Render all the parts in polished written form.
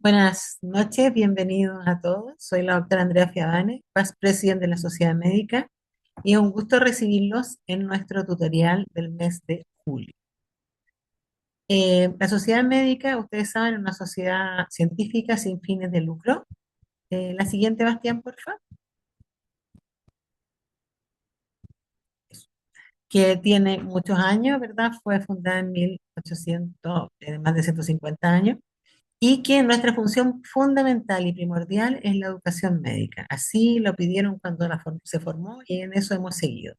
Buenas noches, bienvenidos a todos. Soy la doctora Andrea Fiabane, Past President de la Sociedad Médica, y es un gusto recibirlos en nuestro tutorial del mes de julio. La Sociedad Médica, ustedes saben, es una sociedad científica sin fines de lucro. La siguiente, Bastián, por favor, que tiene muchos años, ¿verdad? Fue fundada en 1800, más de 150 años. Y que nuestra función fundamental y primordial es la educación médica. Así lo pidieron cuando se formó y en eso hemos seguido.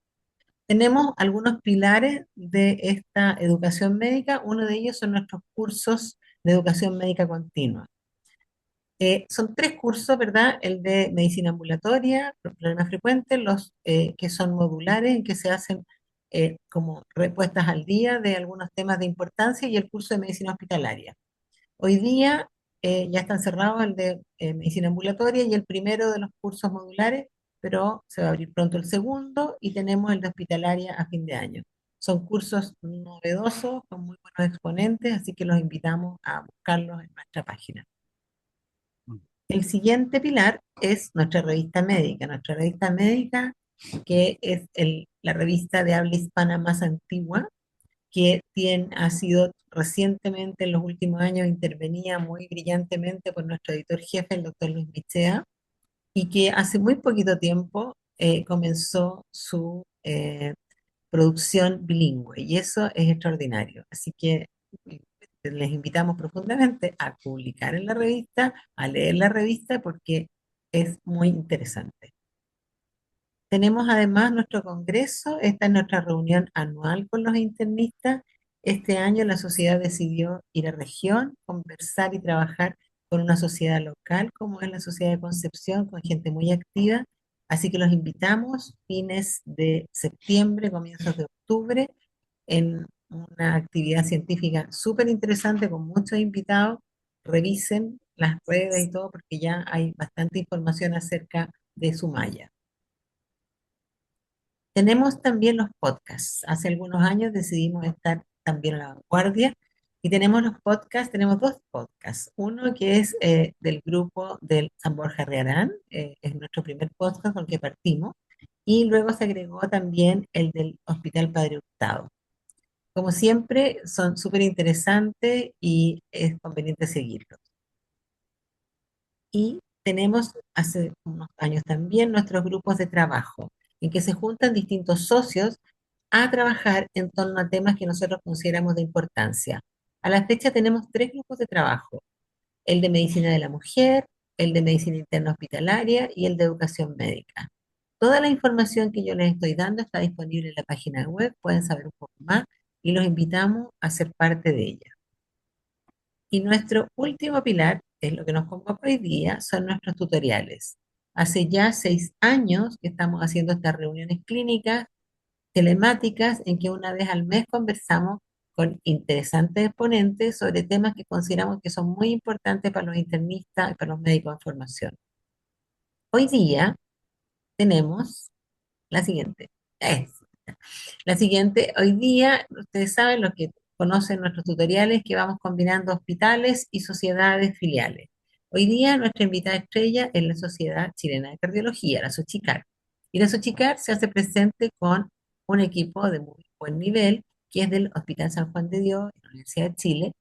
Tenemos algunos pilares de esta educación médica. Uno de ellos son nuestros cursos de educación médica continua. Son tres cursos, ¿verdad? El de medicina ambulatoria, problemas frecuentes, los que son modulares, en que se hacen como respuestas al día de algunos temas de importancia, y el curso de medicina hospitalaria. Hoy día ya están cerrados el de medicina ambulatoria y el primero de los cursos modulares, pero se va a abrir pronto el segundo y tenemos el de hospitalaria a fin de año. Son cursos novedosos, con muy buenos exponentes, así que los invitamos a buscarlos en nuestra página. El siguiente pilar es nuestra revista médica, que es la revista de habla hispana más antigua, que ha sido recientemente, en los últimos años, intervenida muy brillantemente por nuestro editor jefe, el doctor Luis Michea, y que hace muy poquito tiempo comenzó su producción bilingüe, y eso es extraordinario. Así que les invitamos profundamente a publicar en la revista, a leer la revista, porque es muy interesante. Tenemos además nuestro congreso, esta es nuestra reunión anual con los internistas. Este año la sociedad decidió ir a región, conversar y trabajar con una sociedad local como es la Sociedad de Concepción, con gente muy activa. Así que los invitamos fines de septiembre, comienzos de octubre, en una actividad científica súper interesante con muchos invitados. Revisen las redes y todo porque ya hay bastante información acerca de Sumaya. Tenemos también los podcasts. Hace algunos años decidimos estar también a la vanguardia y tenemos los podcasts, tenemos dos podcasts. Uno que es del grupo del San Borja Riarán, es nuestro primer podcast con el que partimos, y luego se agregó también el del Hospital Padre Hurtado. Como siempre, son súper interesantes y es conveniente seguirlos. Y tenemos hace unos años también nuestros grupos de trabajo, en que se juntan distintos socios a trabajar en torno a temas que nosotros consideramos de importancia. A la fecha tenemos tres grupos de trabajo: el de medicina de la mujer, el de medicina interna hospitalaria y el de educación médica. Toda la información que yo les estoy dando está disponible en la página web, pueden saber un poco más y los invitamos a ser parte de ella. Y nuestro último pilar, es lo que nos convoca hoy día, son nuestros tutoriales. Hace ya 6 años que estamos haciendo estas reuniones clínicas telemáticas en que una vez al mes conversamos con interesantes exponentes sobre temas que consideramos que son muy importantes para los internistas y para los médicos de formación. Hoy día tenemos la siguiente. Es, la siguiente, hoy día, ustedes saben, los que conocen nuestros tutoriales, que vamos combinando hospitales y sociedades filiales. Hoy día nuestra invitada estrella es la Sociedad Chilena de Cardiología, la SOCHICAR. Y la SOCHICAR se hace presente con un equipo de muy buen nivel, que es del Hospital San Juan de Dios, de la Universidad de Chile,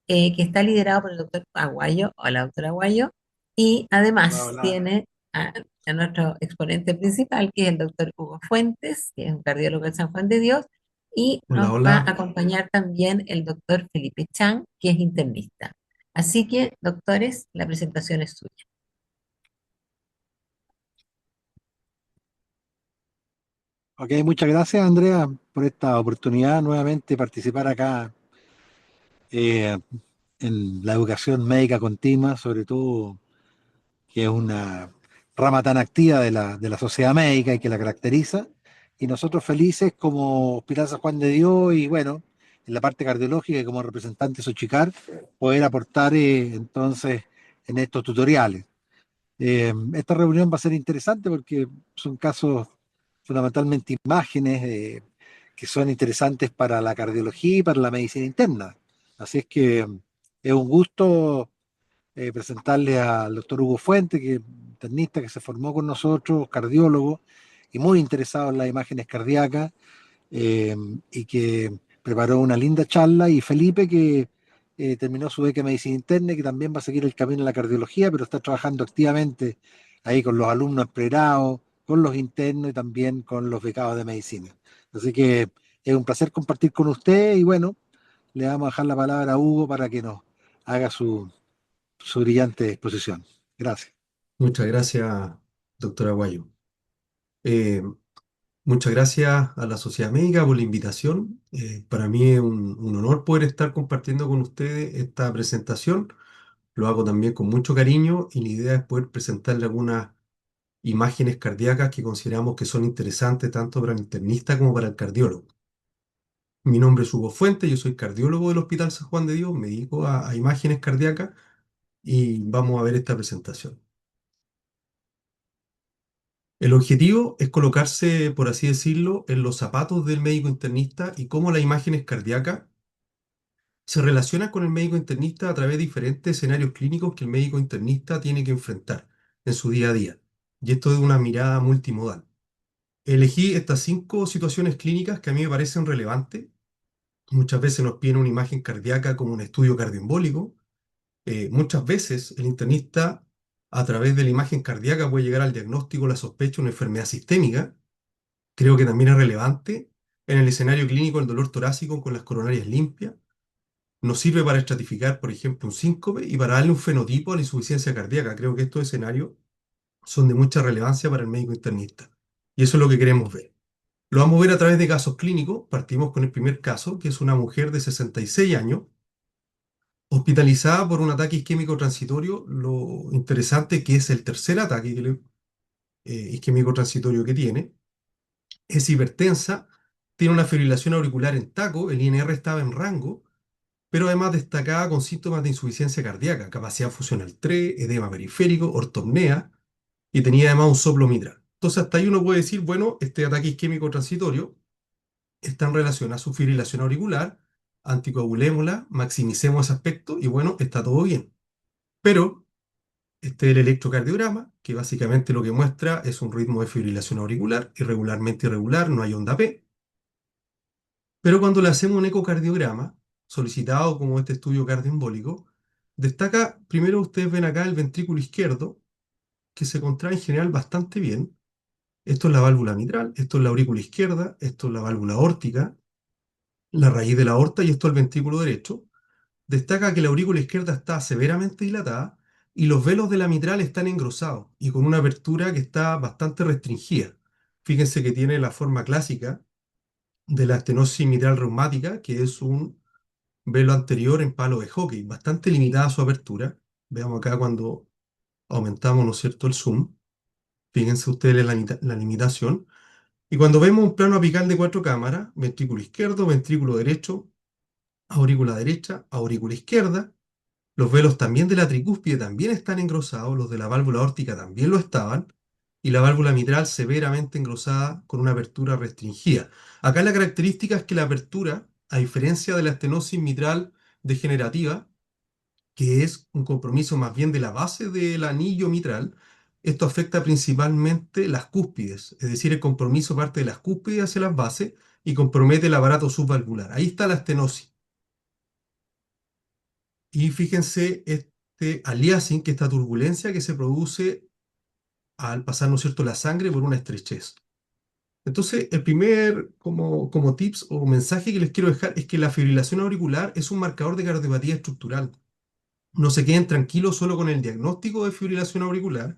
que está liderado por el doctor Aguayo o la doctora Aguayo, y Hola, además hola. tiene a nuestro exponente principal, que es el doctor Hugo Fuentes, que es un cardiólogo del San Juan de Dios, y Hola, nos va a hola. acompañar también el doctor Felipe Chang, que es internista. Así que, doctores, la presentación es suya. Ok, muchas gracias, Andrea, por esta oportunidad nuevamente de participar acá eh, en la educación médica continua, sobre todo que es una rama tan activa de la sociedad médica y que la caracteriza. Y nosotros felices como Hospital San Juan de Dios y bueno, en la parte cardiológica y como representante Sochicar, poder aportar entonces en estos tutoriales. Esta reunión va a ser interesante porque son casos fundamentalmente imágenes que son interesantes para la cardiología y para la medicina interna. Así es que es un gusto presentarle al doctor Hugo Fuente, que es internista que se formó con nosotros, cardiólogo, y muy interesado en las imágenes cardíacas, eh, y que preparó una linda charla, y Felipe, que terminó su beca de medicina interna y que también va a seguir el camino en la cardiología, pero está trabajando activamente ahí con los alumnos pregrados, con los internos y también con los becados de medicina. Así que es un placer compartir con usted y bueno, le vamos a dejar la palabra a Hugo para que nos haga su brillante exposición. Gracias. Muchas gracias, doctora Aguayo. Eh, Muchas gracias a la Sociedad Médica por la invitación. Para mí es un honor poder estar compartiendo con ustedes esta presentación. Lo hago también con mucho cariño y la idea es poder presentarle algunas imágenes cardíacas que consideramos que son interesantes tanto para el internista como para el cardiólogo. Mi nombre es Hugo Fuente, yo soy cardiólogo del Hospital San Juan de Dios, me dedico a imágenes cardíacas y vamos a ver esta presentación. El objetivo es colocarse, por así decirlo, en los zapatos del médico internista y cómo las imágenes cardíacas se relacionan con el médico internista a través de diferentes escenarios clínicos que el médico internista tiene que enfrentar en su día a día. Y esto es una mirada multimodal. Elegí estas 5 situaciones clínicas que a mí me parecen relevantes. Muchas veces nos piden una imagen cardíaca como un estudio cardioembólico. Muchas veces el internista, a través de la imagen cardíaca, puede llegar al diagnóstico o la sospecha de una enfermedad sistémica. Creo que también es relevante en el escenario clínico el dolor torácico con las coronarias limpias. Nos sirve para estratificar, por ejemplo, un síncope y para darle un fenotipo a la insuficiencia cardíaca. Creo que estos escenarios son de mucha relevancia para el médico internista. Y eso es lo que queremos ver. Lo vamos a ver a través de casos clínicos. Partimos con el primer caso, que es una mujer de 66 años, hospitalizada por un ataque isquémico transitorio. Lo interesante que es el tercer ataque isquémico transitorio que tiene. Es hipertensa, tiene una fibrilación auricular en taco, el INR estaba en rango, pero además destacaba con síntomas de insuficiencia cardíaca, capacidad funcional 3, edema periférico, ortopnea, y tenía además un soplo mitral. Entonces hasta ahí uno puede decir, bueno, este ataque isquémico transitorio está en relación a su fibrilación auricular, anticoagulémosla, maximicemos ese aspecto y bueno, está todo bien. Pero este es el electrocardiograma, que básicamente lo que muestra es un ritmo de fibrilación auricular, irregularmente irregular, no hay onda P. Pero cuando le hacemos un ecocardiograma, solicitado como este estudio cardioembólico, destaca, primero ustedes ven acá el ventrículo izquierdo, que se contrae en general bastante bien. Esto es la válvula mitral, esto es la aurícula izquierda, esto es la válvula aórtica, la raíz de la aorta y esto es el ventrículo derecho. Destaca que la aurícula izquierda está severamente dilatada y los velos de la mitral están engrosados y con una apertura que está bastante restringida. Fíjense que tiene la forma clásica de la estenosis mitral reumática, que es un velo anterior en palo de hockey, bastante limitada su apertura. Veamos acá cuando aumentamos, ¿no es cierto?, el zoom. Fíjense ustedes la limitación. Y cuando vemos un plano apical de 4 cámaras, ventrículo izquierdo, ventrículo derecho, aurícula derecha, aurícula izquierda, los velos también de la tricúspide también están engrosados, los de la válvula aórtica también lo estaban, y la válvula mitral severamente engrosada con una apertura restringida. Acá la característica es que la apertura, a diferencia de la estenosis mitral degenerativa, que es un compromiso más bien de la base del anillo mitral, esto afecta principalmente las cúspides, es decir, el compromiso parte de las cúspides hacia las bases y compromete el aparato subvalvular. Ahí está la estenosis. Y fíjense este aliasing, que esta turbulencia que se produce al pasar, ¿no es cierto?, la sangre por una estrechez. Entonces, el primer como tips o mensaje que les quiero dejar es que la fibrilación auricular es un marcador de cardiopatía estructural. No se queden tranquilos solo con el diagnóstico de fibrilación auricular,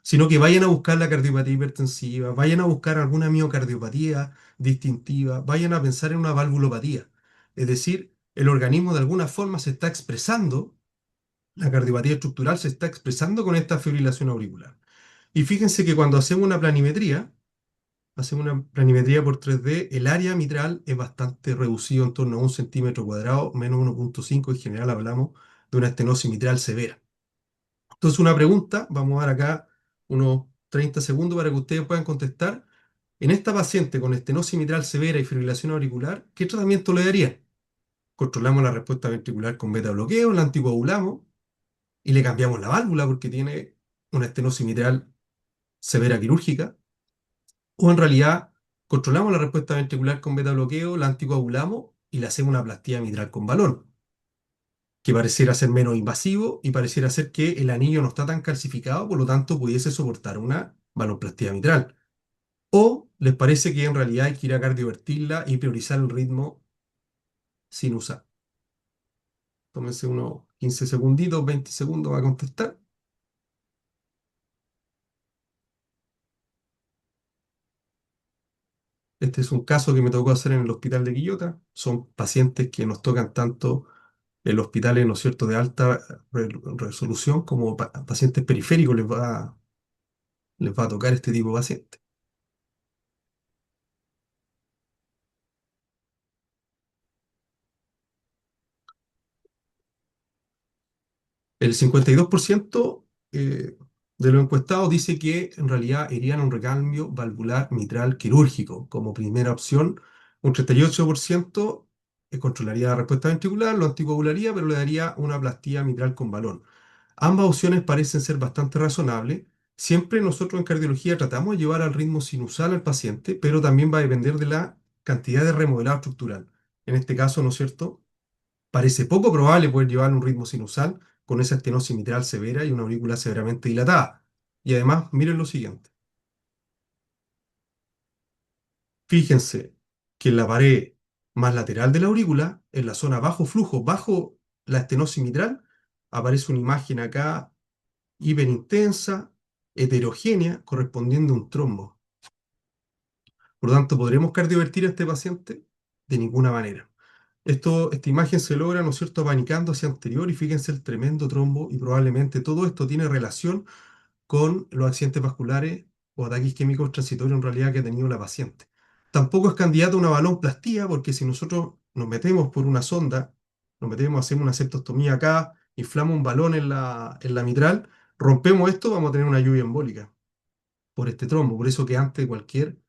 sino que vayan a buscar la cardiopatía hipertensiva, vayan a buscar alguna miocardiopatía distintiva, vayan a pensar en una valvulopatía. Es decir, el organismo de alguna forma se está expresando, la cardiopatía estructural se está expresando con esta fibrilación auricular. Y fíjense que cuando hacemos una planimetría por 3D, el área mitral es bastante reducido, en torno a 1 cm², menos 1,5. En general hablamos de una estenosis mitral severa. Entonces, una pregunta, vamos a dar acá unos 30 segundos para que ustedes puedan contestar. En esta paciente con estenosis mitral severa y fibrilación auricular, ¿qué tratamiento le darían? ¿Controlamos la respuesta ventricular con beta bloqueo? ¿La anticoagulamos? y le cambiamos la válvula porque tiene una estenosis mitral severa quirúrgica, o en realidad controlamos la respuesta ventricular con beta bloqueo, la anticoagulamos y le hacemos una plastía mitral con balón, que pareciera ser menos invasivo y pareciera ser que el anillo no está tan calcificado, por lo tanto pudiese soportar una balonplastía mitral. ¿O les parece que en realidad hay que ir a cardiovertirla y priorizar el ritmo sin usar? Tómense unos 15 segunditos, 20 segundos a contestar. Este es un caso que me tocó hacer en el hospital de Quillota. Son pacientes que nos tocan tanto en los hospitales, ¿no es cierto?, de alta resolución como pacientes periféricos les va a tocar este tipo de pacientes. El 52% de los encuestados dice que en realidad irían a un recambio valvular mitral quirúrgico como primera opción. Un 38% controlaría la respuesta ventricular, lo anticoagularía, pero le daría una plastía mitral con balón. Ambas opciones parecen ser bastante razonables. Siempre nosotros en cardiología tratamos de llevar al ritmo sinusal al paciente, pero también va a depender de la cantidad de remodelado estructural. En este caso, ¿no es cierto? Parece poco probable poder llevar un ritmo sinusal con esa estenosis mitral severa y una aurícula severamente dilatada. Y además, miren lo siguiente. Fíjense que en la pared más lateral de la aurícula, en la zona bajo flujo, bajo la estenosis mitral, aparece una imagen acá hiperintensa, heterogénea, correspondiendo a un trombo. Por lo tanto, ¿podremos cardiovertir a este paciente? De ninguna manera. Esta imagen se logra, ¿no es cierto?, abanicando hacia anterior y fíjense el tremendo trombo y probablemente todo esto tiene relación con los accidentes vasculares o ataques isquémicos transitorios en realidad que ha tenido la paciente. Tampoco es candidato a una balonplastía porque si nosotros nos metemos por una sonda, nos metemos, hacemos una septostomía acá, inflamos un balón en la mitral, rompemos esto, vamos a tener una lluvia embólica por este trombo. Por eso que antes de cualquier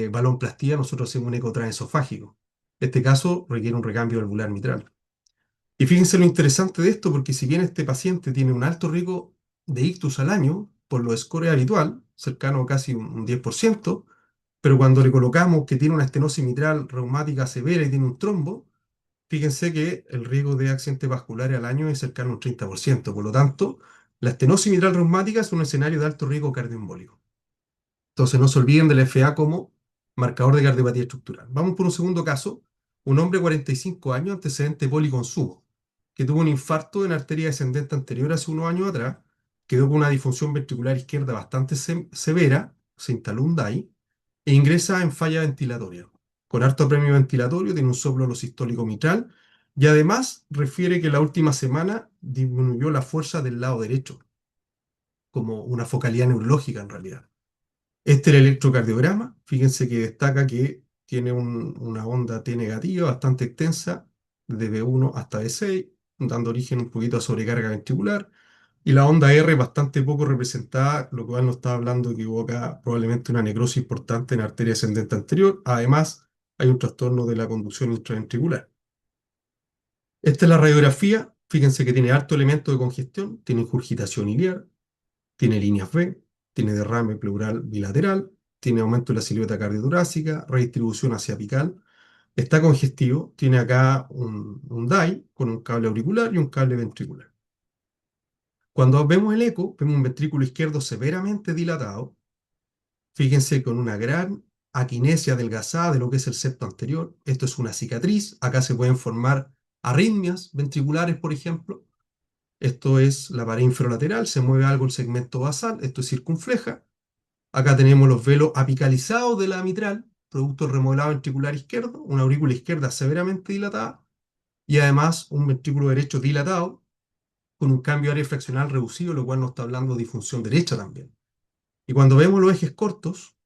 balonplastía nosotros hacemos un eco transesofágico. Este caso requiere un recambio valvular mitral. Y fíjense lo interesante de esto, porque si bien este paciente tiene un alto riesgo de ictus al año, por lo score habitual, cercano a casi un 10%, pero cuando le colocamos que tiene una estenosis mitral reumática severa y tiene un trombo, fíjense que el riesgo de accidentes vasculares al año es cercano a un 30%. Por lo tanto, la estenosis mitral reumática es un escenario de alto riesgo cardioembólico. Entonces no se olviden del FA como marcador de cardiopatía estructural. Vamos por un segundo caso. Un hombre de 45 años, antecedente de policonsumo, que tuvo un infarto en arteria descendente anterior hace unos años atrás, quedó con una disfunción ventricular izquierda bastante severa, se instaló un DAI, e ingresa en falla ventilatoria. Con harto premio ventilatorio, tiene un soplo sistólico mitral, y además refiere que la última semana disminuyó la fuerza del lado derecho, como una focalidad neurológica en realidad. Este es el electrocardiograma. Fíjense que destaca que tiene una onda T negativa bastante extensa, de B1 hasta B6, dando origen un poquito a sobrecarga ventricular. Y la onda R bastante poco representada, lo cual nos está hablando que hubo acá probablemente una necrosis importante en la arteria ascendente anterior. Además, hay un trastorno de la conducción intraventricular. Esta es la radiografía. Fíjense que tiene alto elemento de congestión, tiene ingurgitación iliar, tiene líneas B, tiene derrame pleural bilateral, tiene aumento de la silueta cardiotorácica, redistribución hacia apical, está congestivo, tiene acá un DAI con un cable auricular y un cable ventricular. Cuando vemos el eco, vemos un ventrículo izquierdo severamente dilatado, fíjense con una gran aquinesia adelgazada de lo que es el septo anterior. Esto es una cicatriz, acá se pueden formar arritmias ventriculares, por ejemplo. Esto es la pared inferolateral, se mueve algo el segmento basal, esto es circunfleja. Acá tenemos los velos apicalizados de la mitral, producto del remodelado ventricular izquierdo, una aurícula izquierda severamente dilatada y además un ventrículo derecho dilatado con un cambio de área fraccional reducido, lo cual nos está hablando de disfunción derecha también. Y cuando vemos los ejes cortos,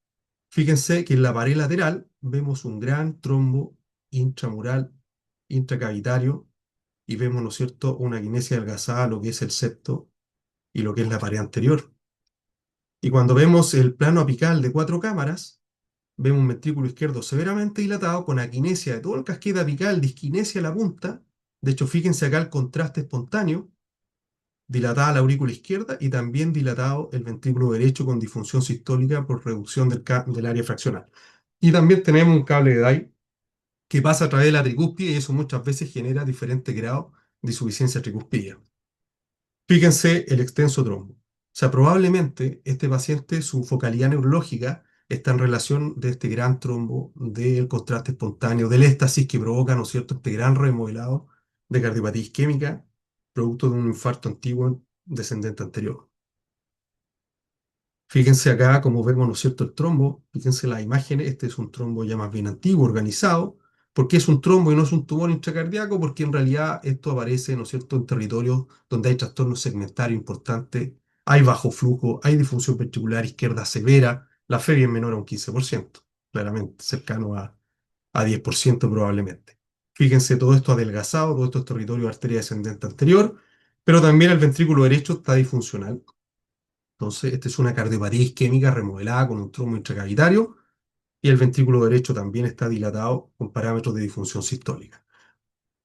fíjense que en la pared lateral vemos un gran trombo intramural, intracavitario, y vemos, ¿no es cierto?, una quinesia adelgazada, lo que es el septo y lo que es la pared anterior. Y cuando vemos el plano apical de 4 cámaras, vemos un ventrículo izquierdo severamente dilatado con aquinesia de todo el casquete apical, disquinesia a la punta. De hecho, fíjense acá el contraste espontáneo dilatada la aurícula izquierda y también dilatado el ventrículo derecho con disfunción sistólica por reducción del área fraccional. Y también tenemos un cable de Dye que pasa a través de la tricúspide y eso muchas veces genera diferentes grados de insuficiencia tricúspide. Fíjense el extenso trombo. O sea, probablemente este paciente, su focalidad neurológica está en relación de este gran trombo, del contraste espontáneo, del éxtasis que provoca, ¿no es cierto?, este gran remodelado de cardiopatía isquémica, producto de un infarto antiguo descendente anterior. Fíjense acá como vemos, ¿no es cierto?, el trombo. Fíjense las imágenes. Este es un trombo ya más bien antiguo, organizado. ¿Por qué es un trombo y no es un tumor intracardíaco? Porque en realidad esto aparece, ¿no es cierto?, en territorios donde hay trastornos segmentarios importantes, hay bajo flujo, hay disfunción ventricular izquierda severa, la FEBI es menor a un 15%, claramente, cercano a 10% probablemente. Fíjense todo esto adelgazado, todo esto es territorio de arteria descendente anterior, pero también el ventrículo derecho está disfuncional. Entonces, esta es una cardiopatía isquémica remodelada con un trombo intracavitario y el ventrículo derecho también está dilatado con parámetros de disfunción sistólica.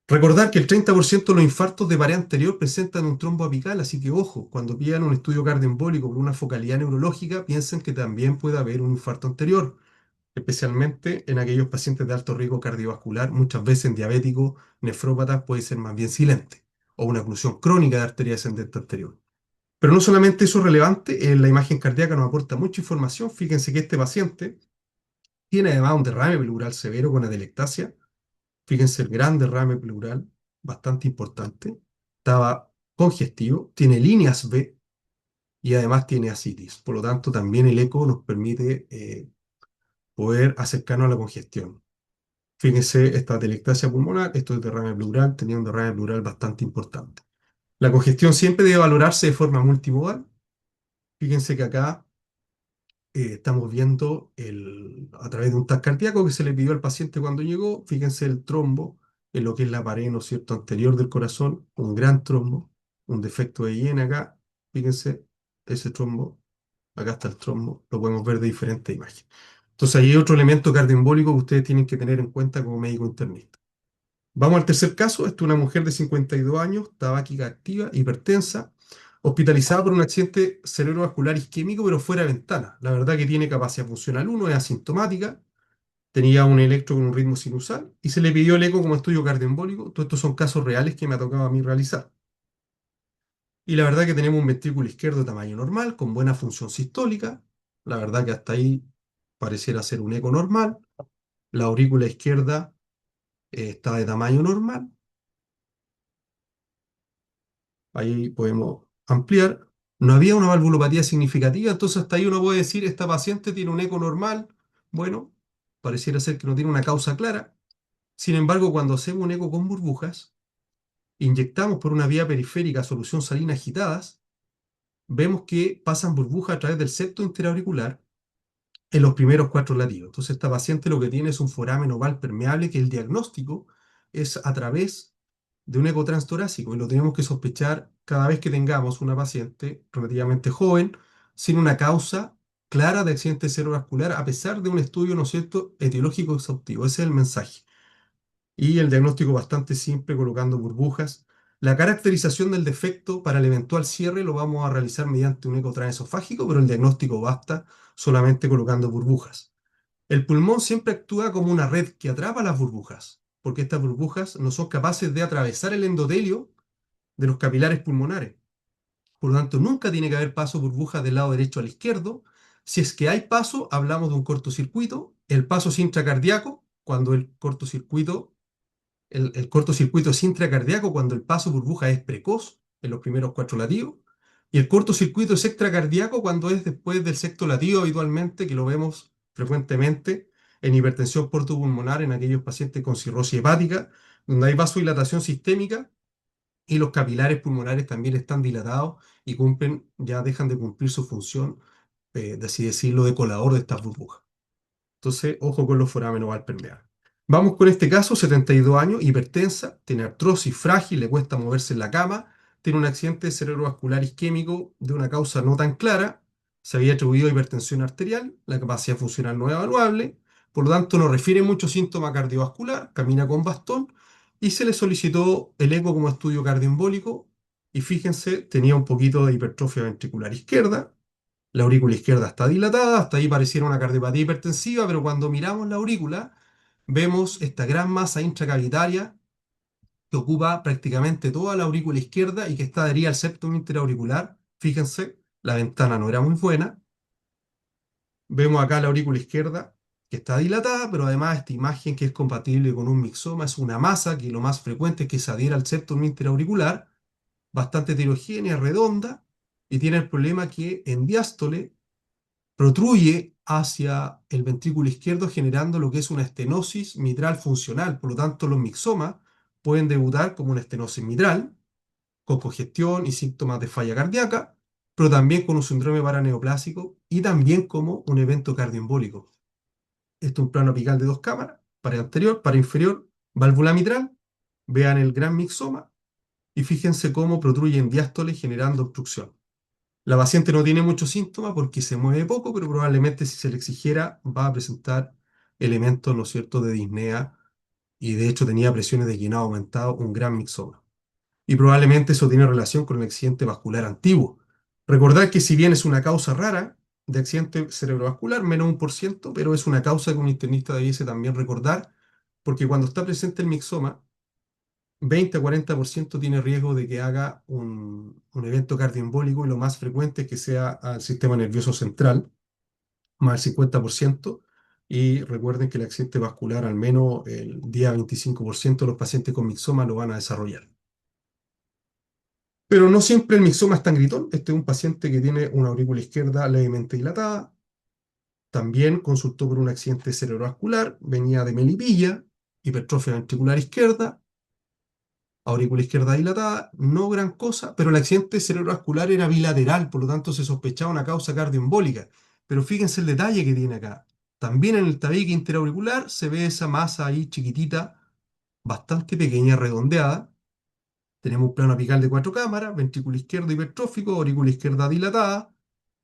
Recordar que el 30% de los infartos de pared anterior presentan un trombo apical, así que ojo, cuando pidan un estudio cardioembólico con una focalidad neurológica, piensen que también puede haber un infarto anterior, especialmente en aquellos pacientes de alto riesgo cardiovascular, muchas veces en diabéticos, nefrópatas puede ser más bien silente, o una oclusión crónica de arteria descendente anterior. Pero no solamente eso es relevante, la imagen cardíaca nos aporta mucha información. Fíjense que este paciente tiene además un derrame pleural severo con atelectasia. Fíjense el gran derrame pleural, bastante importante. Estaba congestivo, tiene líneas B y además tiene ascitis. Por lo tanto, también el eco nos permite poder acercarnos a la congestión. Fíjense esta atelectasia pulmonar, esto es derrame pleural, tenía un derrame pleural bastante importante. La congestión siempre debe valorarse de forma multimodal. Fíjense que acá estamos viendo a través de un TAC cardíaco que se le pidió al paciente cuando llegó. Fíjense el trombo en lo que es la pared, ¿no es cierto?, anterior del corazón, un gran trombo, un defecto de hiena acá. Fíjense ese trombo, acá está el trombo, lo podemos ver de diferentes imágenes. Entonces, ahí hay otro elemento cardioembólico que ustedes tienen que tener en cuenta como médico internista. Vamos al tercer caso. Esta es una mujer de 52 años, tabáquica activa, hipertensa, hospitalizada por un accidente cerebrovascular isquémico, pero fuera de ventana. La verdad que tiene capacidad funcional 1, es asintomática, tenía un electro con un ritmo sinusal y se le pidió el eco como estudio cardioembólico. Todos estos son casos reales que me ha tocado a mí realizar. Y la verdad que tenemos un ventrículo izquierdo de tamaño normal, con buena función sistólica. La verdad que hasta ahí pareciera ser un eco normal. La aurícula izquierda está de tamaño normal. Ahí podemos ampliar. No había una valvulopatía significativa, entonces hasta ahí uno puede decir, esta paciente tiene un eco normal. Bueno, pareciera ser que no tiene una causa clara. Sin embargo, cuando hacemos un eco con burbujas, inyectamos por una vía periférica solución salina agitadas, vemos que pasan burbujas a través del septo interauricular en los primeros 4 latidos. Entonces, esta paciente lo que tiene es un foramen oval permeable, que el diagnóstico es a través de un eco transtorácico y lo tenemos que sospechar cada vez que tengamos una paciente relativamente joven, sin una causa clara de accidente cerebrovascular, a pesar de un estudio, ¿no es cierto?, etiológico exhaustivo. Ese es el mensaje. Y el diagnóstico bastante simple, colocando burbujas. La caracterización del defecto para el eventual cierre lo vamos a realizar mediante un eco transesofágico, pero el diagnóstico basta solamente colocando burbujas. El pulmón siempre actúa como una red que atrapa las burbujas, porque estas burbujas no son capaces de atravesar el endotelio de los capilares pulmonares. Por lo tanto, nunca tiene que haber paso burbuja del lado derecho al izquierdo. Si es que hay paso, hablamos de un cortocircuito. El paso es intracardíaco, cuando el cortocircuito es intracardíaco cuando el paso burbuja es precoz, en los primeros 4 latidos, y el cortocircuito es extracardíaco cuando es después del sexto latido habitualmente, que lo vemos frecuentemente en hipertensión portopulmonar en aquellos pacientes con cirrosis hepática, donde hay vasodilatación sistémica y los capilares pulmonares también están dilatados y ya dejan de cumplir su función, de así decirlo, de colador de estas burbujas. Entonces, ojo con los forámenes oval permeables. Vamos con este caso, 72 años, hipertensa, tiene artrosis frágil, le cuesta moverse en la cama, tiene un accidente cerebrovascular isquémico de una causa no tan clara, se había atribuido a hipertensión arterial, la capacidad funcional no es evaluable, por lo tanto no refiere mucho síntoma cardiovascular, camina con bastón y se le solicitó el eco como estudio cardioembólico y fíjense, tenía un poquito de hipertrofia ventricular izquierda, la aurícula izquierda está dilatada, hasta ahí pareciera una cardiopatía hipertensiva, pero cuando miramos la aurícula, vemos esta gran masa intracavitaria que ocupa prácticamente toda la aurícula izquierda y que está adherida al septum interauricular. Fíjense, la ventana no era muy buena. Vemos acá la aurícula izquierda que está dilatada, pero además esta imagen que es compatible con un mixoma es una masa que lo más frecuente es que se adhiera al septum interauricular, bastante heterogénea, redonda, y tiene el problema que en diástole protruye hacia el ventrículo izquierdo generando lo que es una estenosis mitral funcional. Por lo tanto, los mixomas pueden debutar como una estenosis mitral, con congestión y síntomas de falla cardíaca, pero también con un síndrome paraneoplásico y también como un evento cardioembólico. Esto es un plano apical de dos cámaras, para anterior, para inferior, válvula mitral. Vean el gran mixoma y fíjense cómo protruye en diástole generando obstrucción. La paciente no tiene muchos síntomas porque se mueve poco, pero probablemente si se le exigiera va a presentar elementos, ¿no es cierto?, de disnea, y de hecho tenía presiones de llenado aumentado, un gran mixoma. Y probablemente eso tiene relación con el accidente vascular antiguo. Recordar que si bien es una causa rara de accidente cerebrovascular, menos 1%, pero es una causa que un internista debiese también recordar, porque cuando está presente el mixoma, 20 a 40% tiene riesgo de que haga un evento cardioembólico y lo más frecuente es que sea al sistema nervioso central, más del 50%. Y recuerden que el accidente vascular, al menos el día 25% de los pacientes con mixoma lo van a desarrollar. Pero no siempre el mixoma es tan gritón. Este es un paciente que tiene una aurícula izquierda levemente dilatada. También consultó por un accidente cerebrovascular, venía de Melipilla, hipertrofia ventricular izquierda, aurícula izquierda dilatada, no gran cosa, pero el accidente cerebrovascular era bilateral, por lo tanto se sospechaba una causa cardioembólica. Pero fíjense el detalle que tiene acá. También en el tabique interauricular se ve esa masa ahí chiquitita, bastante pequeña, redondeada. Tenemos un plano apical de cuatro cámaras, ventrículo izquierdo hipertrófico, aurícula izquierda dilatada.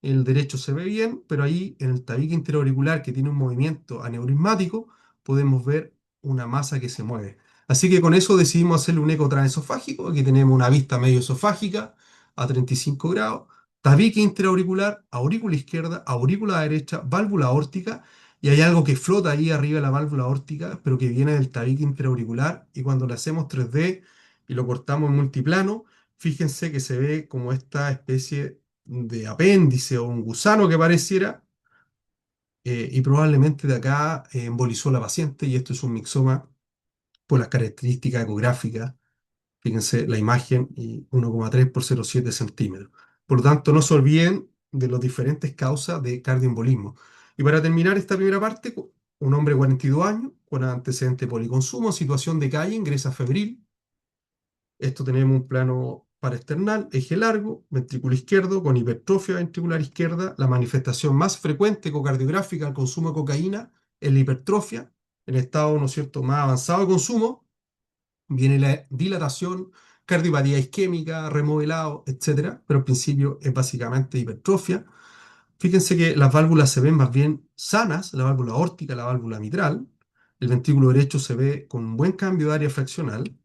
El derecho se ve bien, pero ahí en el tabique interauricular que tiene un movimiento aneurismático, podemos ver una masa que se mueve. Así que con eso decidimos hacerle un eco transesofágico. Aquí tenemos una vista medio esofágica a 35 grados, tabique interauricular, aurícula izquierda, aurícula derecha, válvula aórtica, y hay algo que flota ahí arriba de la válvula aórtica, pero que viene del tabique interauricular, y cuando le hacemos 3D y lo cortamos en multiplano, fíjense que se ve como esta especie de apéndice o un gusano que pareciera, y probablemente de acá embolizó la paciente, y esto es un mixoma por las características ecográficas. Fíjense la imagen, y 1,3 por 0,7 centímetros. Por lo tanto, no se olviden de las diferentes causas de cardioembolismo. Y para terminar esta primera parte, un hombre de 42 años con antecedente de policonsumo, situación de calle, ingresa febril. Esto tenemos un plano paraesternal, eje largo, ventrículo izquierdo con hipertrofia ventricular izquierda. La manifestación más frecuente ecocardiográfica al consumo de cocaína es la hipertrofia. En estado, ¿no es cierto?, más avanzado de consumo, viene la dilatación, cardiopatía isquémica, remodelado, etcétera, pero al principio es básicamente hipertrofia. Fíjense que las válvulas se ven más bien sanas, la válvula aórtica, la válvula mitral. El ventrículo derecho se ve con un buen cambio de área fraccional.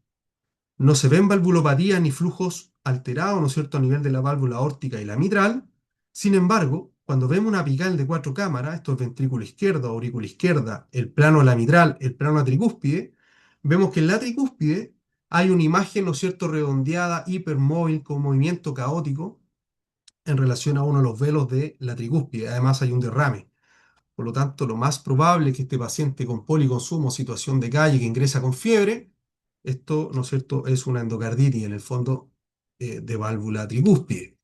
No se ven valvulopatías ni flujos alterados, ¿no es cierto?, a nivel de la válvula aórtica y la mitral. Sin embargo, cuando vemos una apical de cuatro cámaras, esto es ventrículo izquierdo, aurícula izquierda, el plano de la mitral, el plano de la tricúspide, vemos que en la tricúspide hay una imagen, ¿no es cierto?, redondeada, hipermóvil, con movimiento caótico en relación a uno de los velos de la tricúspide. Además hay un derrame. Por lo tanto, lo más probable es que este paciente con policonsumo, situación de calle, que ingresa con fiebre, esto, ¿no es cierto?, es una endocarditis en el fondo, de válvula tricúspide.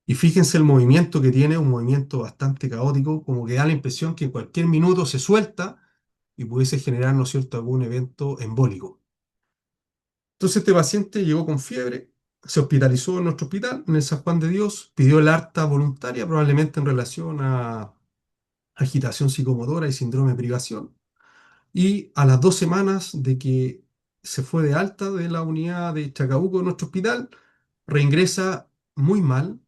Y fíjense el movimiento que tiene, un movimiento bastante caótico, como que da la impresión que en cualquier minuto se suelta y pudiese generar, ¿no es cierto?, algún evento embólico. Entonces este paciente llegó con fiebre, se hospitalizó en nuestro hospital, en el San Juan de Dios, pidió el alta voluntaria, probablemente en relación a agitación psicomotora y síndrome de privación. Y a las 2 semanas de que se fue de alta de la unidad de Chacabuco, en nuestro hospital, reingresa muy mal,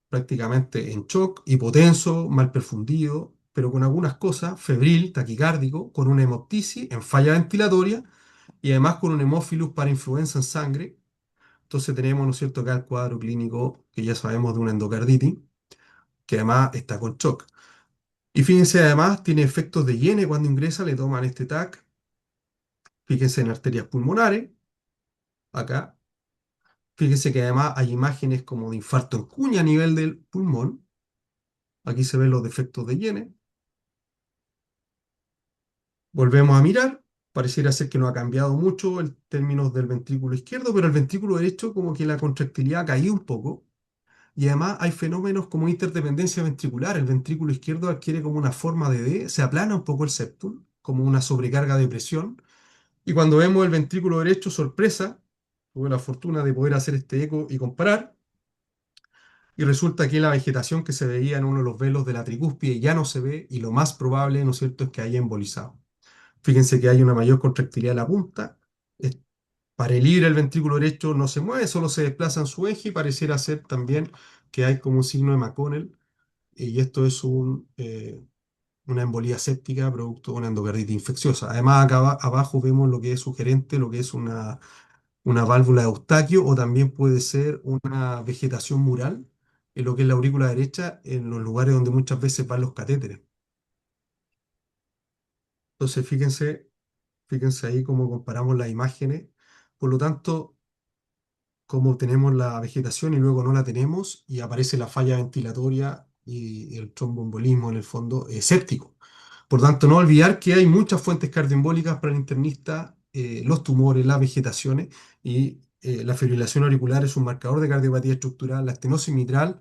prácticamente en shock, hipotenso, mal perfundido, pero con algunas cosas, febril, taquicárdico, con una hemoptisis en falla ventilatoria y además con un hemófilus para influenza en sangre. Entonces tenemos, ¿no es cierto?, acá el cuadro clínico que ya sabemos de una endocarditis, que además está con shock. Y fíjense, además tiene efectos de hiene cuando ingresa, le toman este TAC. Fíjense en arterias pulmonares, acá. Fíjense que además hay imágenes como de infarto en cuña a nivel del pulmón. Aquí se ven los defectos de hiene. Volvemos a mirar. Pareciera ser que no ha cambiado mucho en términos del ventrículo izquierdo, pero el ventrículo derecho como que la contractilidad ha caído un poco. Y además hay fenómenos como interdependencia ventricular. El ventrículo izquierdo adquiere como una forma de D, se aplana un poco el septum, como una sobrecarga de presión. Y cuando vemos el ventrículo derecho, sorpresa, tuve la fortuna de poder hacer este eco y comparar, y resulta que la vegetación que se veía en uno de los velos de la tricúspide ya no se ve, y lo más probable, ¿no es cierto?, es que haya embolizado. Fíjense que hay una mayor contractilidad en la punta. Es- Para el libre, el ventrículo derecho no se mueve, solo se desplaza en su eje, y pareciera ser también que hay como un signo de McConnell, y esto es una embolía séptica producto de una endocarditis infecciosa. Además, acá abajo vemos lo que es sugerente, lo que es una válvula de Eustaquio, o también puede ser una vegetación mural en lo que es la aurícula derecha, en los lugares donde muchas veces van los catéteres. Entonces, fíjense ahí cómo comparamos las imágenes. Por lo tanto, cómo tenemos la vegetación y luego no la tenemos, y aparece la falla ventilatoria y el tromboembolismo en el fondo séptico. Por tanto, no olvidar que hay muchas fuentes cardioembólicas para el internista, los tumores, las vegetaciones, y la fibrilación auricular es un marcador de cardiopatía estructural. La estenosis mitral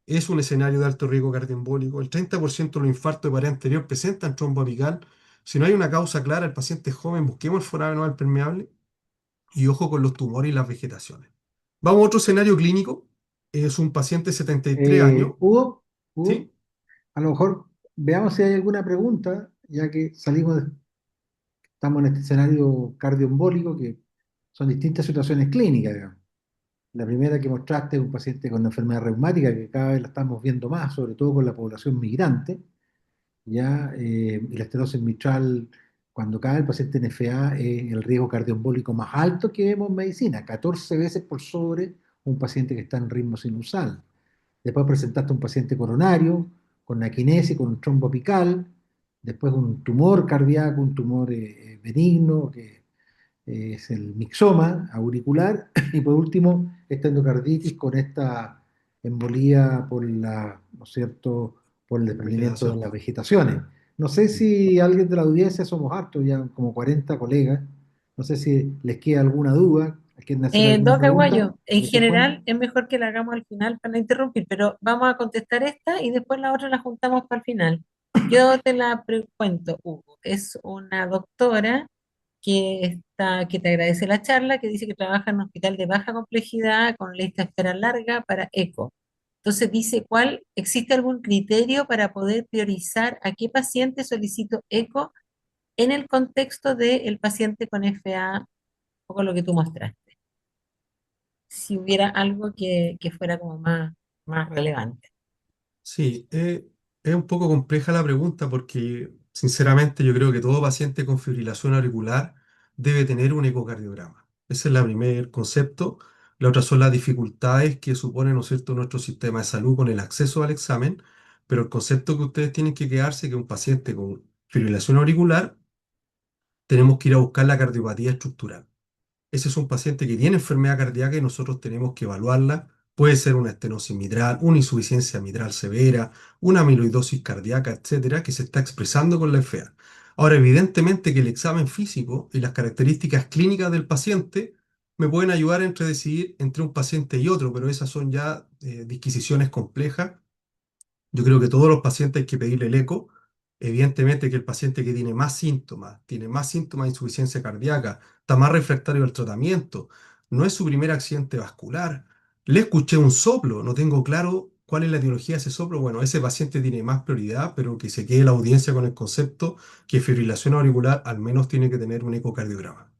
es un escenario de alto riesgo cardioembólico. El 30% de los infartos de pared anterior presentan trombo apical. Si no hay una causa clara, el paciente es joven, busquemos el foramen anual permeable, y ojo con los tumores y las vegetaciones. Vamos a otro escenario clínico. Es un paciente de 73 años, Hugo, Hugo, ¿sí? a lo mejor veamos si hay alguna pregunta, ya que estamos en este escenario cardioembólico, que son distintas situaciones clínicas, digamos. La primera que mostraste es un paciente con una enfermedad reumática, que cada vez la estamos viendo más, sobre todo con la población migrante, ya, y la estenosis mitral, cuando cae el paciente en FA, es el riesgo cardioembólico más alto que vemos en medicina, 14 veces por sobre un paciente que está en ritmo sinusal. Después presentaste un paciente coronario con aquinesia, con un trombo apical, después un tumor cardíaco, un tumor benigno, que es el mixoma auricular, y por último, esta endocarditis con esta embolía por ¿no es cierto?, por el desprendimiento de Vegetación. las vegetaciones. No sé si alguien de la audiencia, somos hartos, ya como 40 colegas, no sé si les queda alguna duda, quieren hacer alguna Doc pregunta. Aguayo, en ¿Les respondo? general es mejor que la hagamos al final para no interrumpir, pero vamos a contestar esta y después la otra la juntamos para el final. Yo te la cuento, Hugo. Es una doctora que te agradece la charla, que dice que trabaja en un hospital de baja complejidad con lista de espera larga para eco. Entonces dice, existe algún criterio para poder priorizar a qué paciente solicito eco en el contexto del paciente con FA, un poco lo que tú mostraste? Si hubiera algo que fuera como más relevante. Sí, es un poco compleja la pregunta porque, sinceramente, yo creo que todo paciente con fibrilación auricular debe tener un ecocardiograma. Ese es el primer concepto. La otra son las dificultades que supone, ¿no es cierto?, nuestro sistema de salud con el acceso al examen, pero el concepto que ustedes tienen que quedarse, que un paciente con fibrilación auricular, tenemos que ir a buscar la cardiopatía estructural. Ese es un paciente que tiene enfermedad cardíaca y nosotros tenemos que evaluarla. Puede ser una estenosis mitral, una insuficiencia mitral severa, una amiloidosis cardíaca, etcétera, que se está expresando con la FA. Ahora, evidentemente que el examen físico y las características clínicas del paciente me pueden ayudar entre decidir entre un paciente y otro, pero esas son ya disquisiciones complejas. Yo creo que todos los pacientes hay que pedirle el eco. Evidentemente que el paciente que tiene más síntomas de insuficiencia cardíaca, está más refractario al tratamiento, no es su primer accidente vascular, le escuché un soplo, no tengo claro cuál es la etiología de ese soplo, bueno, ese paciente tiene más prioridad, pero que se quede la audiencia con el concepto que fibrilación auricular al menos tiene que tener un ecocardiograma.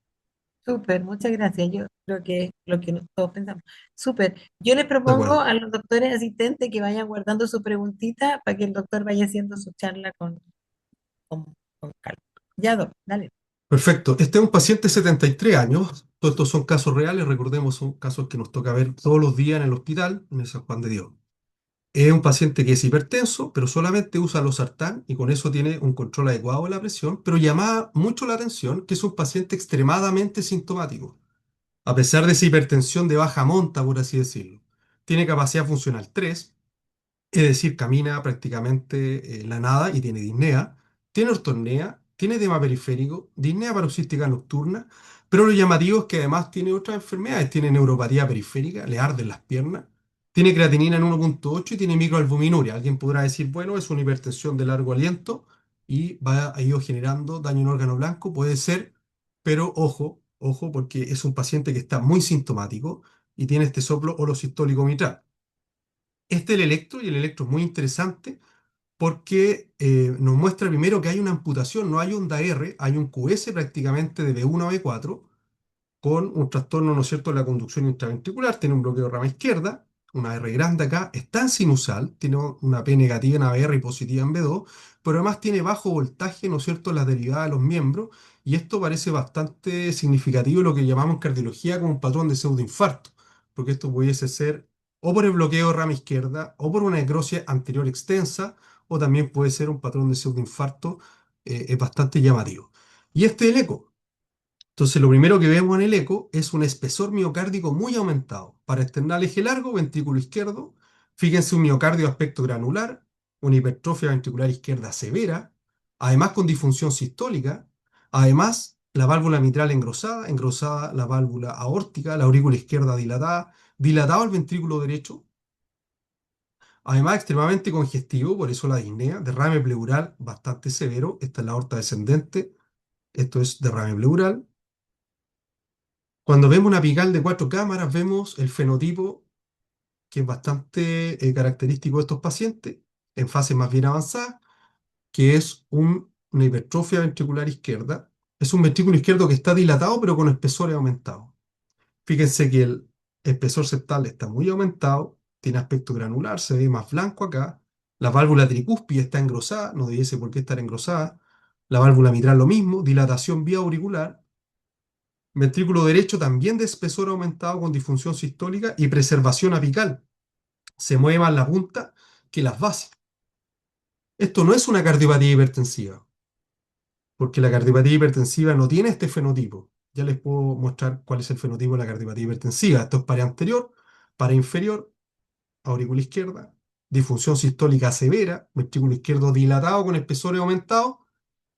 Súper, muchas gracias. Yo creo que es lo que todos pensamos. Súper. Yo le De propongo acuerdo. a los doctores asistentes que vayan guardando su preguntita para que el doctor vaya haciendo su charla con calma. Ya, doc, dale. Perfecto. Este es un paciente de 73 años, Todos estos son casos reales, recordemos, son casos que nos toca ver todos los días en el hospital, en el San Juan de Dios. Es un paciente que es hipertenso, pero solamente usa losartán y con eso tiene un control adecuado de la presión, pero llama mucho la atención que es un paciente extremadamente sintomático, a pesar de esa hipertensión de baja monta, por así decirlo. Tiene capacidad funcional 3, es decir, camina prácticamente en la nada y tiene disnea, tiene ortornea, tiene edema periférico, disnea paroxística nocturna, pero lo llamativo es que además tiene otras enfermedades, tiene neuropatía periférica, le arden las piernas, tiene creatinina en 1,8 y tiene microalbuminuria. Alguien podrá decir, bueno, es una hipertensión de largo aliento y ha ido generando daño en órgano blanco, puede ser, pero ojo, ojo, porque es un paciente que está muy sintomático y tiene este soplo holosistólico mitral. Este es el electro y el electro es muy interesante porque nos muestra primero que hay una amputación, no hay onda R, hay un QS prácticamente de B1 a B4 con un trastorno, ¿no es cierto?, de la conducción intraventricular, tiene un bloqueo de rama izquierda, una R grande acá, está en sinusal, tiene una P negativa en ABR y positiva en B2, pero además tiene bajo voltaje, ¿no es cierto?, las derivadas de los miembros, y esto parece bastante significativo lo que llamamos en cardiología como un patrón de pseudoinfarto, porque esto pudiese ser o por el bloqueo de rama izquierda, o por una necrosis anterior extensa, o también puede ser un patrón de pseudoinfarto, es bastante llamativo. Y este es el eco. Entonces, lo primero que vemos en el eco es un espesor miocárdico muy aumentado. Para externar eje largo, ventrículo izquierdo, fíjense un miocardio de aspecto granular, una hipertrofia ventricular izquierda severa, además con disfunción sistólica, además la válvula mitral engrosada, engrosada la válvula aórtica, la aurícula izquierda dilatada, dilatado el ventrículo derecho, además extremadamente congestivo, por eso la disnea, derrame pleural bastante severo, esta es la aorta descendente, esto es derrame pleural. Cuando vemos una apical de 4 cámaras, vemos el fenotipo que es bastante característico de estos pacientes, en fase más bien avanzada, que es una hipertrofia ventricular izquierda. Es un ventrículo izquierdo que está dilatado, pero con espesor aumentado. Fíjense que el espesor septal está muy aumentado, tiene aspecto granular, se ve más blanco acá. La válvula tricúspide está engrosada, no debiese por qué estar engrosada. La válvula mitral lo mismo, dilatación vía auricular. Ventrículo derecho también de espesor aumentado con disfunción sistólica y preservación apical. Se mueve más la punta que las bases. Esto no es una cardiopatía hipertensiva, porque la cardiopatía hipertensiva no tiene este fenotipo. Ya les puedo mostrar cuál es el fenotipo de la cardiopatía hipertensiva. Esto es para anterior, para inferior, aurícula izquierda, disfunción sistólica severa, ventrículo izquierdo dilatado con espesores aumentados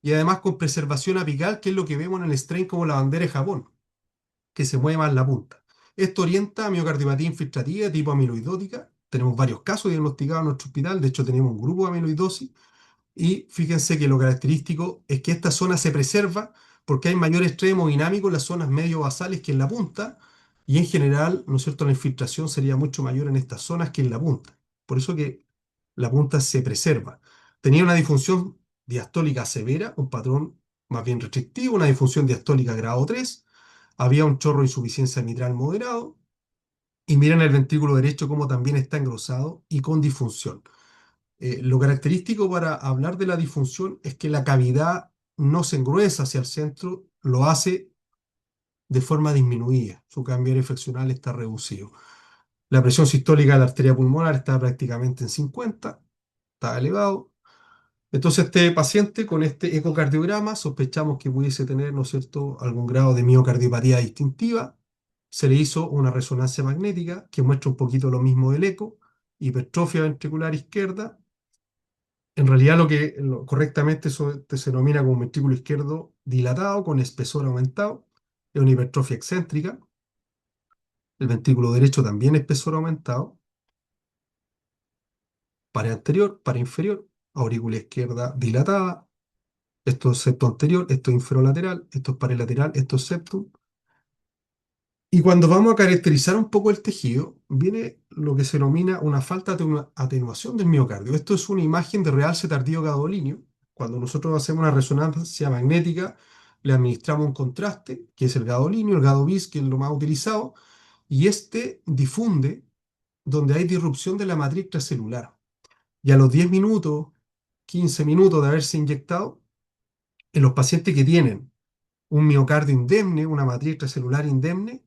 y además con preservación apical, que es lo que vemos en el strain como la bandera de Japón, que se mueve más la punta. Esto orienta a miocardiopatía infiltrativa tipo amiloidótica. Tenemos varios casos diagnosticados en nuestro hospital, de hecho tenemos un grupo de amiloidosis, y fíjense que lo característico es que esta zona se preserva porque hay mayor estrés hemodinámico en las zonas medio basales que en la punta, y en general, ¿no es cierto?, la infiltración sería mucho mayor en estas zonas que en la punta. Por eso que la punta se preserva. Tenía una disfunción diastólica severa, un patrón más bien restrictivo, una disfunción diastólica grado 3, había un chorro de insuficiencia mitral moderado, y miren el ventrículo derecho como también está engrosado y con disfunción. Lo característico para hablar de la disfunción es que la cavidad no se engruesa hacia el centro, lo hace de forma disminuida. Su cambio fraccional está reducido. La presión sistólica de la arteria pulmonar está prácticamente en 50, está elevado. Entonces, este paciente con este ecocardiograma sospechamos que pudiese tener, ¿no es cierto?, algún grado de miocardiopatía distintiva. Se le hizo una resonancia magnética que muestra un poquito lo mismo del eco, hipertrofia ventricular izquierda. En realidad correctamente eso se denomina como ventrículo izquierdo dilatado con espesor aumentado, es una hipertrofia excéntrica. El ventrículo derecho también espesor aumentado, pared anterior, pared inferior, aurícula izquierda dilatada, esto es septo anterior, esto es inferolateral, esto es pared lateral, esto es septum. Y cuando vamos a caracterizar un poco el tejido, viene lo que se denomina una falta de una atenuación del miocardio. Esto es una imagen de realce tardío gadolíneo. Cuando nosotros hacemos una resonancia magnética, le administramos un contraste, que es el gadolíneo, el gadobis, que es lo más utilizado, y este difunde donde hay disrupción de la matriz extracelular. Y a los 10 minutos, 15 minutos de haberse inyectado, en los pacientes que tienen un miocardio indemne, una matriz extracelular indemne,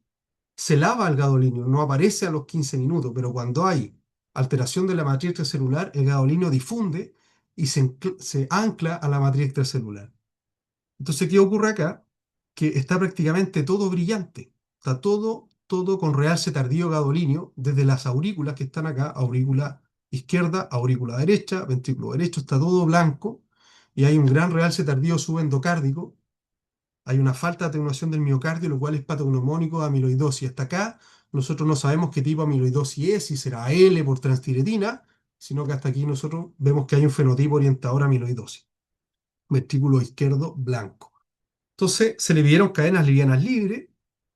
se lava el gadolinio, no aparece a los 15 minutos, pero cuando hay alteración de la matriz extracelular, el gadolinio difunde y se ancla a la matriz extracelular. Entonces, ¿qué ocurre acá? Que está prácticamente todo brillante, está todo con realce tardío gadolinio, desde las aurículas que están acá, aurícula izquierda, aurícula derecha, ventrículo derecho, está todo blanco y hay un gran realce tardío subendocárdico. Hay una falta de atenuación del miocardio, lo cual es patognomónico de amiloidosis. Hasta acá nosotros no sabemos qué tipo de amiloidosis es, si será L por transtiretina, sino que hasta aquí nosotros vemos que hay un fenotipo orientador a amiloidosis. Ventrículo izquierdo blanco. Entonces se le vieron cadenas livianas libres,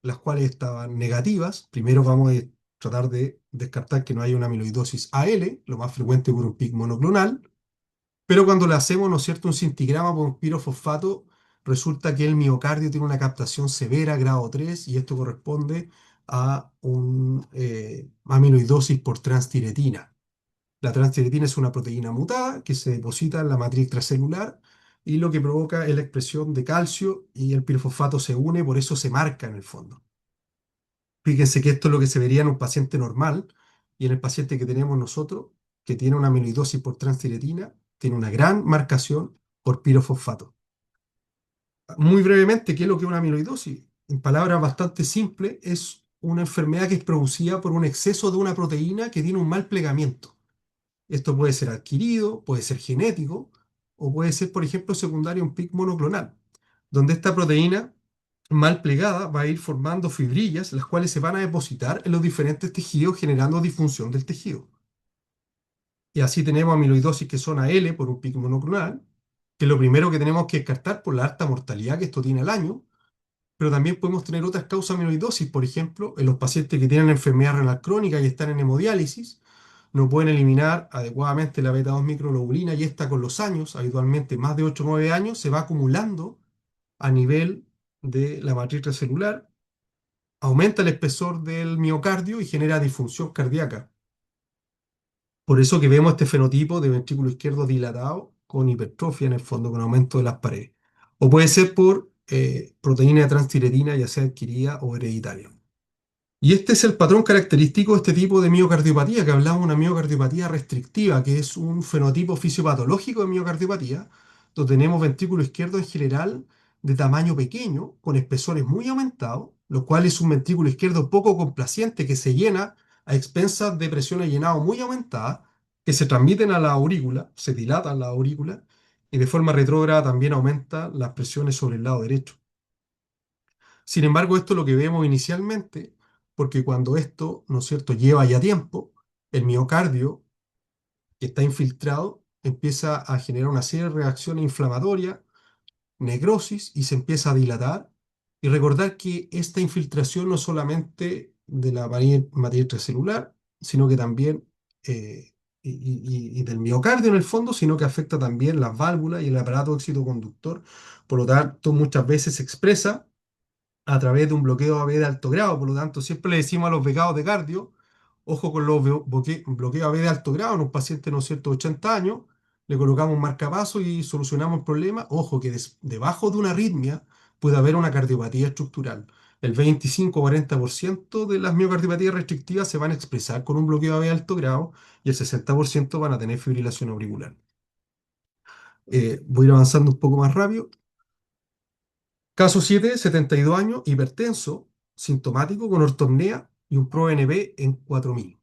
las cuales estaban negativas. Primero vamos a tratar de descartar que no haya una amiloidosis AL, lo más frecuente por un PIC monoclonal. Pero cuando le hacemos, ¿no es cierto?, un scintigrama con pirofosfato, resulta que el miocardio tiene una captación severa, grado 3, y esto corresponde a una amiloidosis por transtiretina. La transtiretina es una proteína mutada que se deposita en la matriz extracelular y lo que provoca es la expresión de calcio y el pirofosfato se une, por eso se marca en el fondo. Fíjense que esto es lo que se vería en un paciente normal y en el paciente que tenemos nosotros, que tiene una amiloidosis por transtiretina, tiene una gran marcación por pirofosfato. Muy brevemente, ¿qué es lo que es una amiloidosis? En palabras bastante simples, es una enfermedad que es producida por un exceso de una proteína que tiene un mal plegamiento. Esto puede ser adquirido, puede ser genético, o puede ser, por ejemplo, secundario a un PIC monoclonal, donde esta proteína mal plegada va a ir formando fibrillas, las cuales se van a depositar en los diferentes tejidos, generando disfunción del tejido. Y así tenemos amiloidosis que son AL por un PIC monoclonal, que es lo primero que tenemos que descartar por la alta mortalidad que esto tiene al año, pero también podemos tener otras causas de amiloidosis, por ejemplo, en los pacientes que tienen enfermedad renal crónica y están en hemodiálisis, no pueden eliminar adecuadamente la beta 2 microglobulina y esta con los años, habitualmente más de 8 o 9 años, se va acumulando a nivel de la matriz celular, aumenta el espesor del miocardio y genera disfunción cardíaca. Por eso que vemos este fenotipo de ventrículo izquierdo dilatado con hipertrofia en el fondo, con aumento de las paredes. O puede ser por proteína de transtiretina, ya sea adquirida o hereditaria. Y este es el patrón característico de este tipo de miocardiopatía, que hablamos de una miocardiopatía restrictiva, que es un fenotipo fisiopatológico de miocardiopatía, donde tenemos ventrículo izquierdo en general de tamaño pequeño, con espesores muy aumentados, lo cual es un ventrículo izquierdo poco complaciente que se llena a expensas de presiones llenado muy aumentadas, que se transmiten a la aurícula, se dilatan la aurícula, y de forma retrógrada también aumenta las presiones sobre el lado derecho. Sin embargo, esto es lo que vemos inicialmente, porque cuando esto, ¿no es cierto?, lleva ya tiempo, el miocardio que está infiltrado empieza a generar una serie de reacciones inflamatorias, necrosis, y se empieza a dilatar. Y recordar que esta infiltración no es solamente de la materia extracelular, sino que también y del miocardio en el fondo, sino que afecta también las válvulas y el aparato excitoconductor. Por lo tanto, muchas veces se expresa a través de un bloqueo AB de alto grado. Por lo tanto, siempre le decimos a los becados de cardio, ojo con los bloqueos AB de alto grado en un paciente, ¿no es cierto?, de 80 años, le colocamos un marcapaso y solucionamos el problema. Ojo que debajo de una arritmia puede haber una cardiopatía estructural. El 25-40% de las miocardiopatías restrictivas se van a expresar con un bloqueo AB de alto grado y el 60% van a tener fibrilación auricular. Voy a ir avanzando un poco más rápido. Caso 7, 72 años, hipertenso, sintomático con ortopnea y un ProNP en 4000.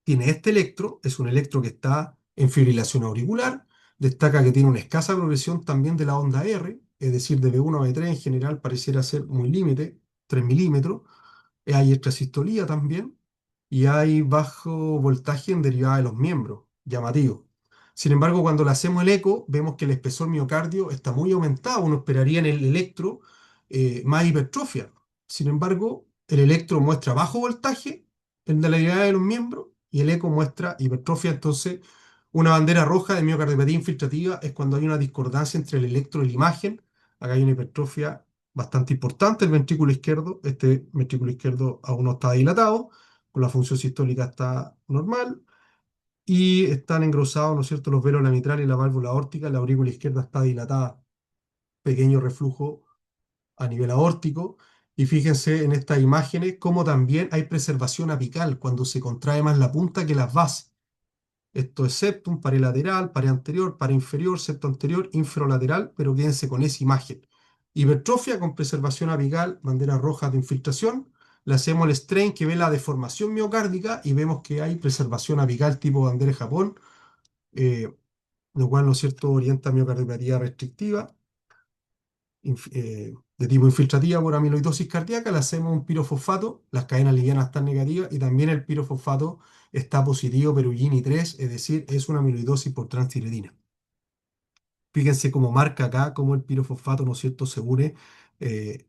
Tiene este electro, es un electro que está en fibrilación auricular, destaca que tiene una escasa progresión también de la onda R, es decir, de B1 a B3 en general pareciera ser muy límite, 3 milímetros. Hay extrasistolía también y hay bajo voltaje en derivada de los miembros, llamativo. Sin embargo, cuando le hacemos el eco, vemos que el espesor miocardio está muy aumentado. Uno esperaría en el electro más hipertrofia. Sin embargo, el electro muestra bajo voltaje en la derivada de los miembros y el eco muestra hipertrofia. Entonces, una bandera roja de miocardiopatía infiltrativa es cuando hay una discordancia entre el electro y la imagen. Acá hay una hipertrofia bastante importante el ventrículo izquierdo. Este ventrículo izquierdo aún no está dilatado, con la función sistólica está normal y están engrosados, ¿no es cierto?, los velos laterales y la válvula aórtica. La aurícula izquierda está dilatada, pequeño reflujo a nivel aórtico. Y fíjense en estas imágenes cómo también hay preservación apical cuando se contrae más la punta que las bases. Esto es septum, pared lateral, pared anterior, pared inferior, septo anterior, inferolateral, pero quédense con esa imagen. Hipertrofia con preservación apical, banderas rojas de infiltración. Le hacemos el strain que ve la deformación miocárdica y vemos que hay preservación apical tipo bandera de Japón, eh, lo cual, ¿no es cierto?, orienta a miocardiopatía restrictiva de tipo infiltrativa por amiloidosis cardíaca. Le hacemos un pirofosfato, las cadenas livianas están negativas y también el pirofosfato está positivo, Perugini 3, es decir, es una amiloidosis por transtiretina. Fíjense cómo marca acá cómo el pirofosfato, ¿no es cierto?, se une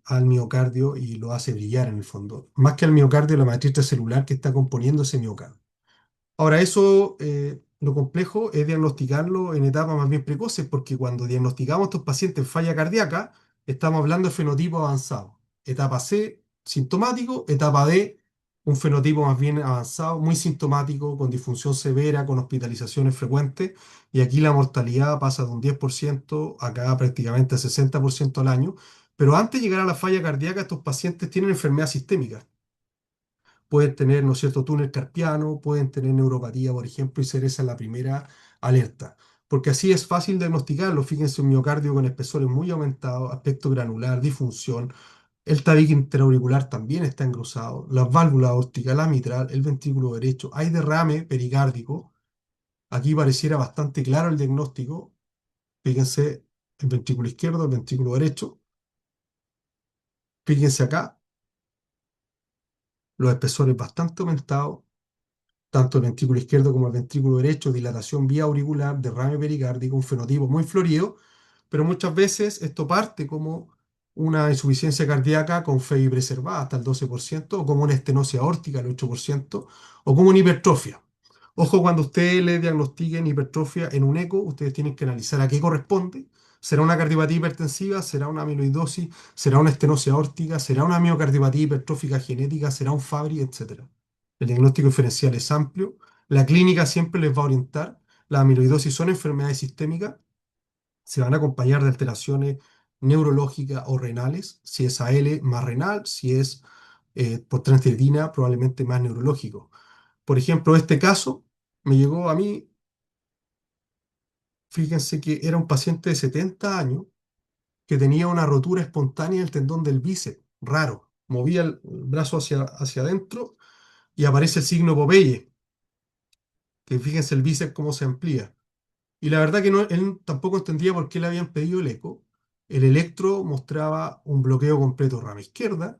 al miocardio y lo hace brillar en el fondo. Más que al miocardio, la matriz celular que está componiendo ese miocardio. Ahora, eso, lo complejo es diagnosticarlo en etapas más bien precoces, porque cuando diagnosticamos a estos pacientes falla cardíaca, estamos hablando de fenotipo avanzado. Etapa C, sintomático; etapa D, un fenotipo más bien avanzado, muy sintomático, con disfunción severa, con hospitalizaciones frecuentes, y aquí la mortalidad pasa de un 10% acá prácticamente a 60% al año. Pero antes de llegar a la falla cardíaca, estos pacientes tienen enfermedad sistémica. Pueden tener, ¿no es cierto?, túnel carpiano, pueden tener neuropatía, por ejemplo, y ser esa la primera alerta. Porque así es fácil diagnosticarlo. Fíjense, un miocardio con espesores muy aumentados, aspecto granular, disfunción. El tabique interauricular también está engrosado. Las válvulas aórticas, la mitral, el ventrículo derecho. Hay derrame pericárdico. Aquí pareciera bastante claro el diagnóstico. Fíjense, el ventrículo izquierdo, el ventrículo derecho. Fíjense acá, los espesores bastante aumentados, tanto el ventrículo izquierdo como el ventrículo derecho, dilatación vía auricular, derrame pericárdico, un fenotipo muy florido, pero muchas veces esto parte como una insuficiencia cardíaca con FEI preservada hasta el 12%, o como una estenosis aórtica al 8%, o como una hipertrofia. Ojo, cuando ustedes le diagnostiquen hipertrofia en un eco, ustedes tienen que analizar a qué corresponde. ¿Será una cardiopatía hipertensiva? ¿Será una amiloidosis? ¿Será una estenosis aórtica? ¿Será una miocardiopatía hipertrófica genética? ¿Será un Fabry? Etcétera. El diagnóstico diferencial es amplio. La clínica siempre les va a orientar. Las amiloidosis son enfermedades sistémicas. Se van a acompañar de alteraciones neurológicas o renales. Si es AL, más renal. Si es por transtiritina, probablemente más neurológico. Por ejemplo, este caso me llegó a mí. Fíjense que era un paciente de 70 años que tenía una rotura espontánea del tendón del bíceps. Raro. Movía el brazo hacia adentro y aparece el signo Popeye, que fíjense el bíceps cómo se amplía. Y la verdad que no, él tampoco entendía por qué le habían pedido el eco. El electro mostraba un bloqueo completo rama izquierda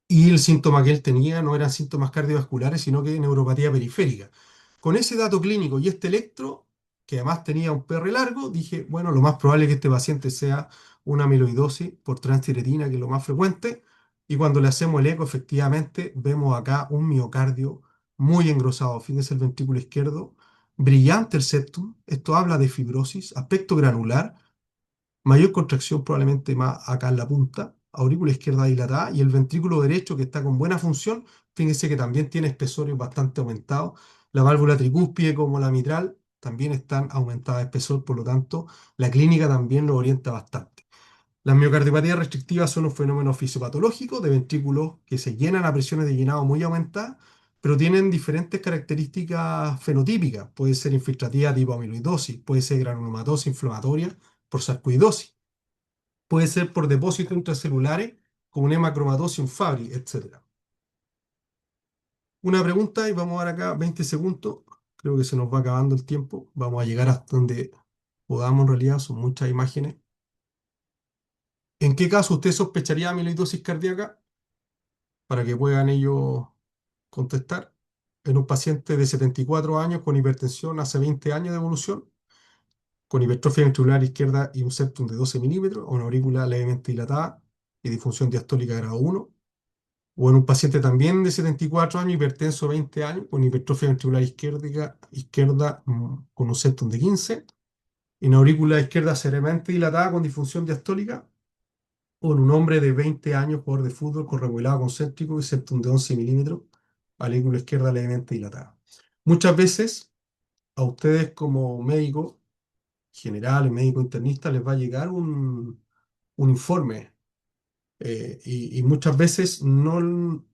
y el síntoma que él tenía no eran síntomas cardiovasculares, sino que neuropatía periférica. Con ese dato clínico y este electro, que además tenía un PR largo, dije, bueno, lo más probable es que este paciente sea una amiloidosis por transtiretina, que es lo más frecuente. Y cuando le hacemos el eco, efectivamente, vemos acá un miocardio muy engrosado. Fíjense el ventrículo izquierdo, brillante el septum. Esto habla de fibrosis, aspecto granular, mayor contracción probablemente más acá en la punta, aurícula izquierda dilatada, y el ventrículo derecho que está con buena función, fíjense que también tiene espesores bastante aumentados. La válvula tricúspide como la mitral también están aumentadas de espesor, por lo tanto la clínica también lo orienta bastante. Las miocardiopatías restrictivas son un fenómeno fisiopatológico de ventrículos que se llenan a presiones de llenado muy aumentadas, pero tienen diferentes características fenotípicas. Puede ser infiltrativa tipo amiloidosis, puede ser granulomatosis inflamatoria por sarcoidosis, puede ser por depósitos intracelulares como una hemacromatosis, un Fabry, etc. Una pregunta y vamos a dar acá 20 segundos. Creo que se nos va acabando el tiempo. Vamos a llegar hasta donde podamos en realidad, son muchas imágenes. ¿En qué caso usted sospecharía amiloidosis cardíaca? Para que puedan ellos contestar. En un paciente de 74 años con hipertensión hace 20 años de evolución, con hipertrofia ventricular izquierda y un septum de 12 milímetros, o una aurícula levemente dilatada y disfunción diastólica grado 1. O en un paciente también de 74 años, hipertenso 20 años, con hipertrofia ventricular izquierda con un septum de 15, y una aurícula izquierda severamente dilatada con disfunción diastólica, o en un hombre de 20 años, jugador de fútbol con remodelado concéntrico y septum de 11 milímetros, aurícula izquierda levemente dilatada. Muchas veces a ustedes como médico general, médico internista, les va a llegar un informe Y muchas veces no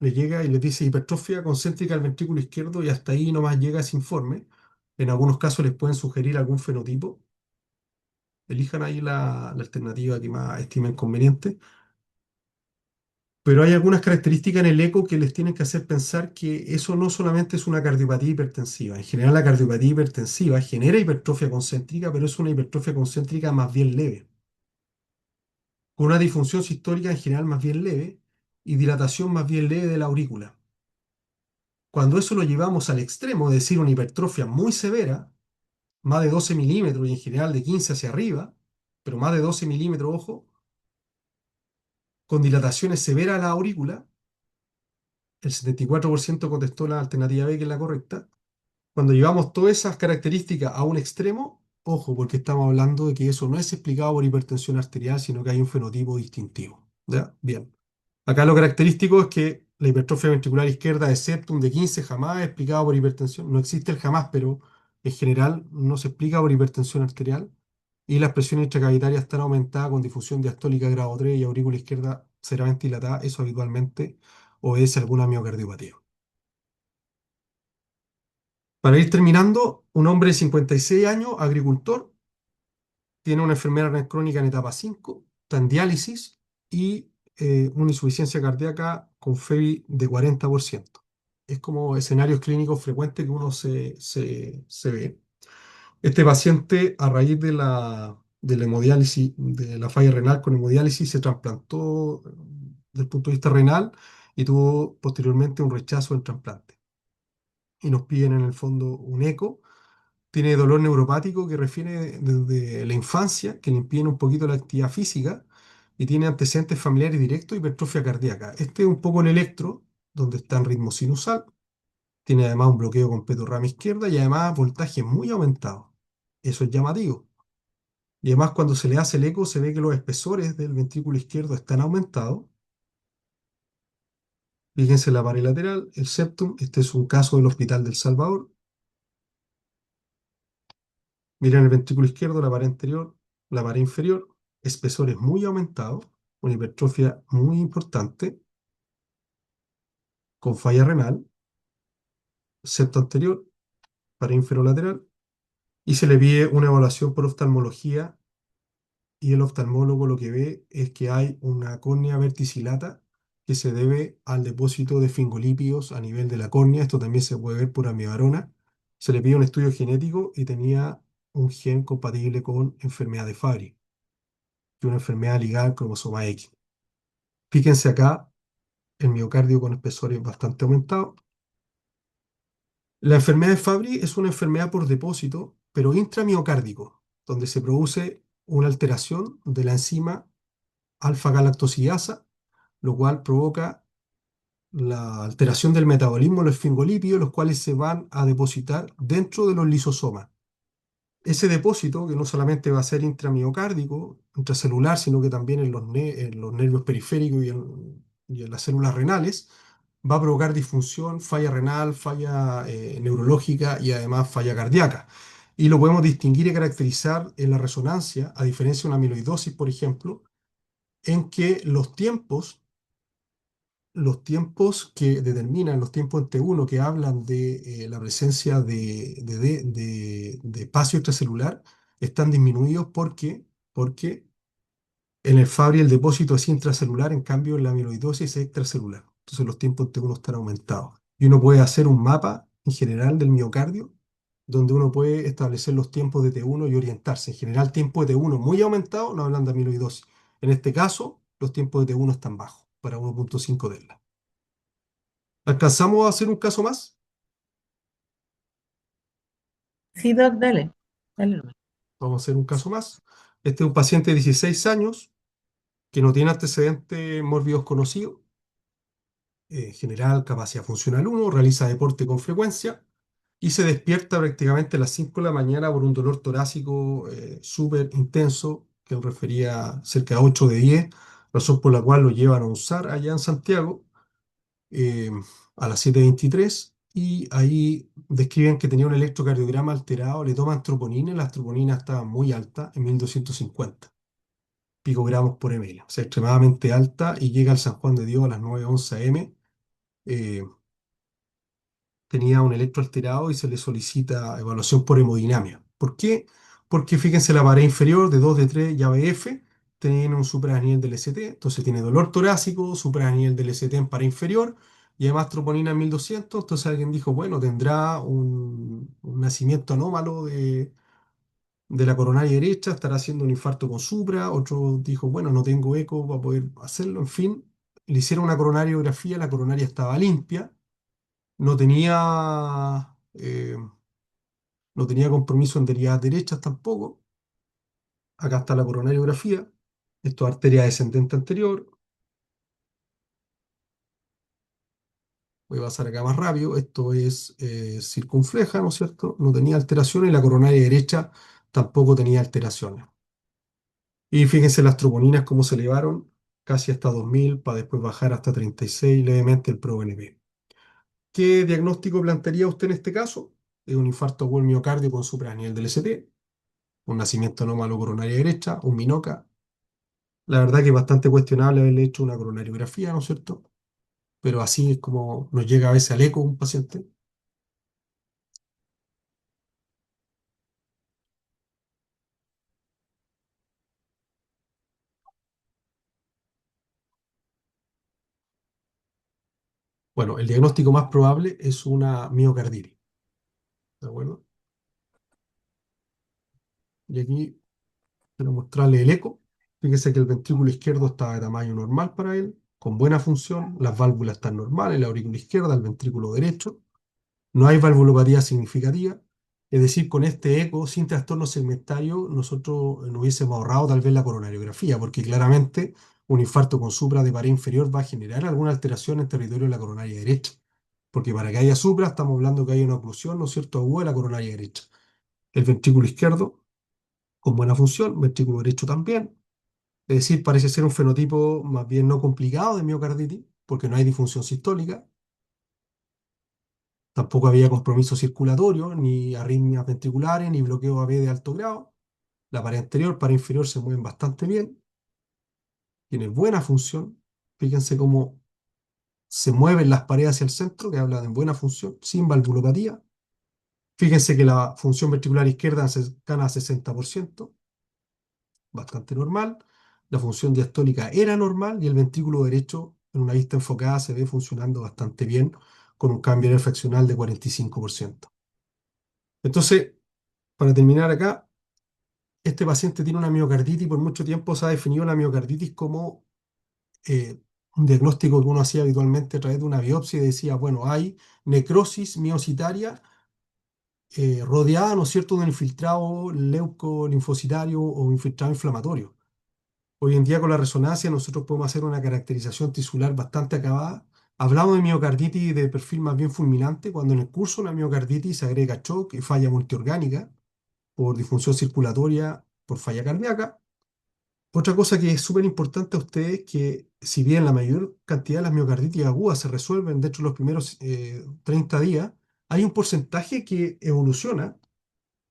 le llega y les dice hipertrofia concéntrica al ventrículo izquierdo y hasta ahí nomás llega ese informe. En algunos casos les pueden sugerir algún fenotipo. Elijan ahí la alternativa que más estimen conveniente. Pero hay algunas características en el eco que les tienen que hacer pensar que eso no solamente es una cardiopatía hipertensiva. En general, la cardiopatía hipertensiva genera hipertrofia concéntrica, pero es una hipertrofia concéntrica más bien leve, con una disfunción sistólica en general más bien leve y dilatación más bien leve de la aurícula. Cuando eso lo llevamos al extremo, es decir, una hipertrofia muy severa, más de 12 milímetros y en general de 15 hacia arriba, pero más de 12 milímetros, ojo, con dilataciones severas a la aurícula, el 74% contestó la alternativa B, que es la correcta. Cuando llevamos todas esas características a un extremo, ojo, porque estamos hablando de que eso no es explicado por hipertensión arterial, sino que hay un fenotipo distintivo. ¿Ya? Bien. Acá lo característico es que la hipertrofia ventricular izquierda de septum de 15 jamás es explicado por hipertensión. No existe el jamás, pero en general no se explica por hipertensión arterial. Y las presiones intracavitarias están aumentadas con difusión diastólica grado 3 y aurícula izquierda severamente dilatada. Eso habitualmente obedece a alguna miocardiopatía. Para ir terminando, un hombre de 56 años, agricultor, tiene una enfermedad renal crónica en etapa 5, está en diálisis y una insuficiencia cardíaca con FEBI de 40%. Es como escenarios clínicos frecuentes que uno se ve. Este paciente, a raíz de la hemodiálisis, de la falla renal con hemodiálisis, se trasplantó desde el punto de vista renal y tuvo posteriormente un rechazo del trasplante. Y nos piden en el fondo un eco. Tiene dolor neuropático que refiere desde la infancia, que le impiden un poquito la actividad física, y tiene antecedentes familiares directos y hipertrofia cardíaca. Este es un poco el electro, donde está en ritmo sinusal. Tiene además un bloqueo completo rama izquierda y además voltaje muy aumentado. Eso es llamativo. Y además cuando se le hace el eco se ve que los espesores del ventrículo izquierdo están aumentados. Fíjense la pared lateral, el septum. Este es un caso del Hospital del Salvador. Miren el ventrículo izquierdo, la pared anterior, la pared inferior, espesores muy aumentados, una hipertrofia muy importante, con falla renal, septo anterior, pared inferior lateral, y se le pide una evaluación por oftalmología, y el oftalmólogo lo que ve es que hay una córnea verticillata que se debe al depósito de fingolípidos a nivel de la córnea. Esto también se puede ver por amiodarona. Se le pide un estudio genético y tenía un gen compatible con enfermedad de Fabry, y una enfermedad ligada al cromosoma X. Fíjense acá, el miocardio con espesores bastante aumentados. La enfermedad de Fabry es una enfermedad por depósito, pero intramiocárdico, donde se produce una alteración de la enzima alfa-galactosidasa, lo cual provoca la alteración del metabolismo de los esfingolípidos, los cuales se van a depositar dentro de los lisosomas. Ese depósito, que no solamente va a ser intramiocárdico, intracelular, sino que también en los nervios periféricos y en las células renales, va a provocar disfunción, falla renal, falla neurológica y además falla cardíaca. Y lo podemos distinguir y caracterizar en la resonancia, a diferencia de una amiloidosis, por ejemplo, en que los tiempos que determinan, los tiempos en T1 que hablan de la presencia de espacio extracelular, están disminuidos porque en el Fabry el depósito es intracelular, en cambio en la amiloidosis es extracelular. Entonces los tiempos en T1 están aumentados. Y uno puede hacer un mapa en general del miocardio, donde uno puede establecer los tiempos de T1 y orientarse. En general, tiempo de T1 muy aumentado, no hablan de amiloidosis. En este caso, los tiempos de T1 están bajos, para 1.5 Tesla. ¿Alcanzamos a hacer un caso más? Sí, Doc, dale, dale nomás. Vamos a hacer un caso más. Este es un paciente de 16 años que no tiene antecedentes mórbidos conocidos. En general, capacidad funcional 1, realiza deporte con frecuencia y se despierta prácticamente a las 5 de la mañana por un dolor torácico súper intenso, que nos refería cerca de 8 de 10, razón por la cual lo llevan a un SAR allá en Santiago eh, a las 7:23 y ahí describen que tenía un electrocardiograma alterado, le toman troponina y las troponinas estaban muy altas en 1250. picogramos por ml, o sea, extremadamente alta, y llega al San Juan de Dios a las 9:11 am. eh, Tenía un electro alterado y se le solicita evaluación por hemodinamia. ¿Por qué? Porque fíjense, la pared inferior de 2 de 3 llave F tiene un supraanivel del ST, entonces tiene dolor torácico, supraanivel del ST en pared inferior y además troponina en 1200. Entonces alguien dijo, bueno, tendrá un nacimiento anómalo de la coronaria derecha, estará haciendo un infarto con supra. Otro dijo, bueno, no tengo eco para poder hacerlo. En fin, le hicieron una coronariografía, la coronaria estaba limpia, no tenía, no tenía compromiso en derivadas derechas tampoco. Acá está la coronariografía. Esto es arteria descendente anterior. Voy a pasar acá más rápido. Esto es circunfleja, ¿no es cierto? No tenía alteraciones y la coronaria derecha tampoco tenía alteraciones. Y fíjense las troponinas cómo se elevaron casi hasta 2000 para después bajar hasta 36 levemente el ProBNP. ¿Qué diagnóstico plantearía usted en este caso? Es un infarto agudo del miocardio con supraanivel del ST, un nacimiento anómalo coronaria derecha, un MINOCA. La verdad que es bastante cuestionable haberle hecho una coronariografía, ¿no es cierto? Pero así es como nos llega a veces al eco un paciente. Bueno, el diagnóstico más probable es una miocarditis, ¿de acuerdo? Y aquí quiero mostrarle el eco. Fíjese que el ventrículo izquierdo está de tamaño normal para él, con buena función, las válvulas están normales, la aurícula izquierda, el ventrículo derecho. No hay valvulopatía significativa, es decir, con este eco, sin trastorno segmentario, nosotros nos hubiésemos ahorrado tal vez la coronariografía, porque claramente un infarto con supra de pared inferior va a generar alguna alteración en territorio de la coronaria derecha, porque para que haya supra estamos hablando que hay una oclusión, ¿no es cierto?, aguda de la coronaria derecha. El ventrículo izquierdo con buena función, ventrículo derecho también, es decir, parece ser un fenotipo más bien no complicado de miocarditis, porque no hay disfunción sistólica. Tampoco había compromiso circulatorio, ni arritmias ventriculares, ni bloqueo AB de alto grado. La pared anterior, pared inferior se mueven bastante bien. Tiene buena función. Fíjense cómo se mueven las paredes hacia el centro, que habla de buena función, sin valvulopatía. Fíjense que la función ventricular izquierda es cercana a 60%, bastante normal. La función diastólica era normal y el ventrículo derecho, en una vista enfocada, se ve funcionando bastante bien, con un cambio en el fraccional de 45%. Entonces, para terminar acá, este paciente tiene una miocarditis y por mucho tiempo se ha definido la miocarditis como un diagnóstico que uno hacía habitualmente a través de una biopsia y decía, bueno, hay necrosis miocitaria rodeada, ¿no es cierto?, de un infiltrado leucolinfocitario o infiltrado inflamatorio. Hoy en día con la resonancia nosotros podemos hacer una caracterización tisular bastante acabada. Hablamos de miocarditis de perfil más bien fulminante, cuando en el curso de una miocarditis se agrega shock y falla multiorgánica por disfunción circulatoria, por falla cardíaca. Otra cosa que es súper importante a ustedes, que si bien la mayor cantidad de las miocarditis agudas se resuelven dentro de los primeros 30 días, hay un porcentaje que evoluciona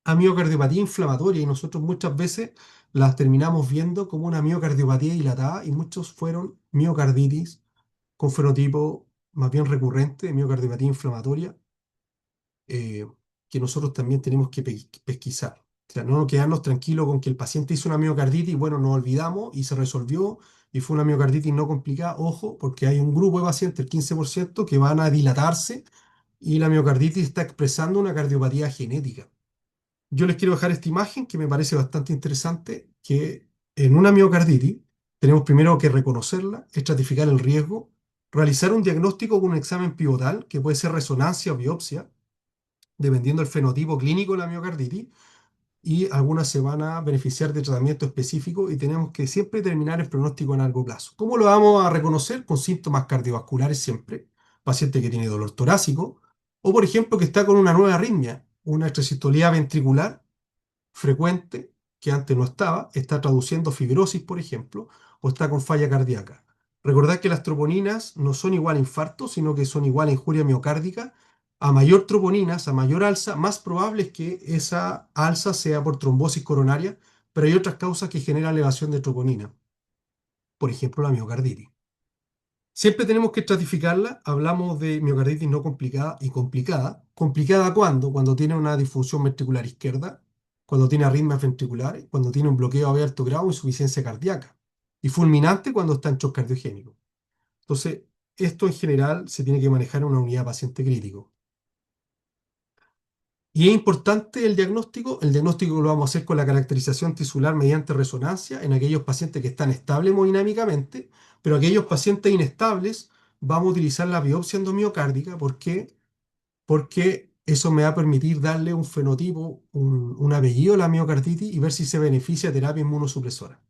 a miocardiopatía inflamatoria y nosotros muchas veces las terminamos viendo como una miocardiopatía dilatada y muchos fueron miocarditis con fenotipo más bien recurrente de miocardiopatía inflamatoria, eh, que nosotros también tenemos que pesquisar. O sea, no quedarnos tranquilos con que el paciente hizo una miocarditis y bueno, nos olvidamos y se resolvió y fue una miocarditis no complicada. Ojo, porque hay un grupo de pacientes, el 15%, que van a dilatarse y la miocarditis está expresando una cardiopatía genética. Yo les quiero dejar esta imagen que me parece bastante interesante, que en una miocarditis tenemos primero que reconocerla, estratificar el riesgo, realizar un diagnóstico con un examen pivotal, que puede ser resonancia o biopsia, dependiendo del fenotipo clínico de la miocarditis, y algunas se van a beneficiar de tratamiento específico y tenemos que siempre terminar el pronóstico a largo plazo. ¿Cómo lo vamos a reconocer? Con síntomas cardiovasculares siempre, paciente que tiene dolor torácico, o por ejemplo que está con una nueva arritmia, una extrasistolía ventricular frecuente que antes no estaba, está traduciendo fibrosis, por ejemplo, o está con falla cardíaca. Recordad que las troponinas no son igual a infarto, sino que son igual a injuria miocárdica. A mayor troponinas, a mayor alza, más probable es que esa alza sea por trombosis coronaria, pero hay otras causas que generan elevación de troponina. por ejemplo, la miocarditis. Siempre tenemos que estratificarla. Hablamos de miocarditis no complicada y complicada. ¿Complicada cuándo? Cuando tiene una disfunción ventricular izquierda, cuando tiene arritmias ventriculares, cuando tiene un bloqueo de alto grado o insuficiencia cardíaca. Y fulminante cuando está en shock cardiogénico. Entonces, esto en general se tiene que manejar en una unidad paciente crítico. Y es importante el diagnóstico. El diagnóstico lo vamos a hacer con la caracterización tisular mediante resonancia en aquellos pacientes que están estables hemodinámicamente, pero aquellos pacientes inestables vamos a utilizar la biopsia endomiocárdica. ¿Por qué? Porque eso me va a permitir darle un fenotipo, un apellido a la miocarditis y ver si se beneficia de terapia inmunosupresora.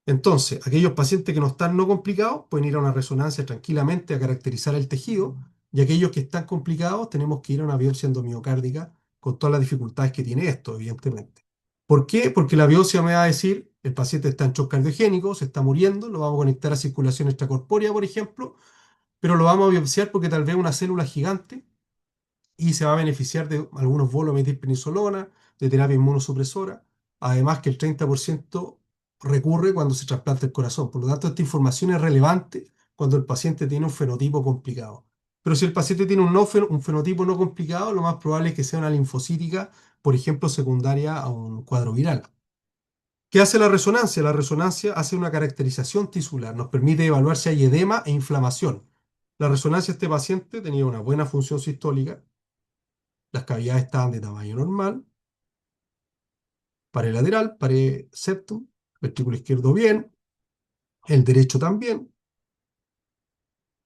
Entonces, aquellos pacientes que no están no complicados pueden ir a una resonancia tranquilamente a caracterizar el tejido, y aquellos que están complicados tenemos que ir a una biopsia endomiocárdica con todas las dificultades que tiene esto, evidentemente. ¿Por qué? Porque la biopsia me va a decir, el paciente está en shock cardiogénico, se está muriendo, lo vamos a conectar a circulación extracorpórea, por ejemplo, pero lo vamos a biopsiar porque tal vez una célula gigante y se va a beneficiar de algunos bolos de metilprednisolona, de terapia inmunosupresora, además que el 30% recurre cuando se trasplanta el corazón. Por lo tanto, esta información es relevante cuando el paciente tiene un fenotipo complicado. Pero si el paciente tiene un fenotipo no complicado, lo más probable es que sea una linfocítica, por ejemplo, secundaria a un cuadro viral. ¿Qué hace la resonancia? La resonancia hace una caracterización tisular, nos permite evaluar si hay edema e inflamación. La resonancia de este paciente tenía una buena función sistólica, las cavidades estaban de tamaño normal, pared lateral, pared septum, ventrículo izquierdo bien, el derecho también.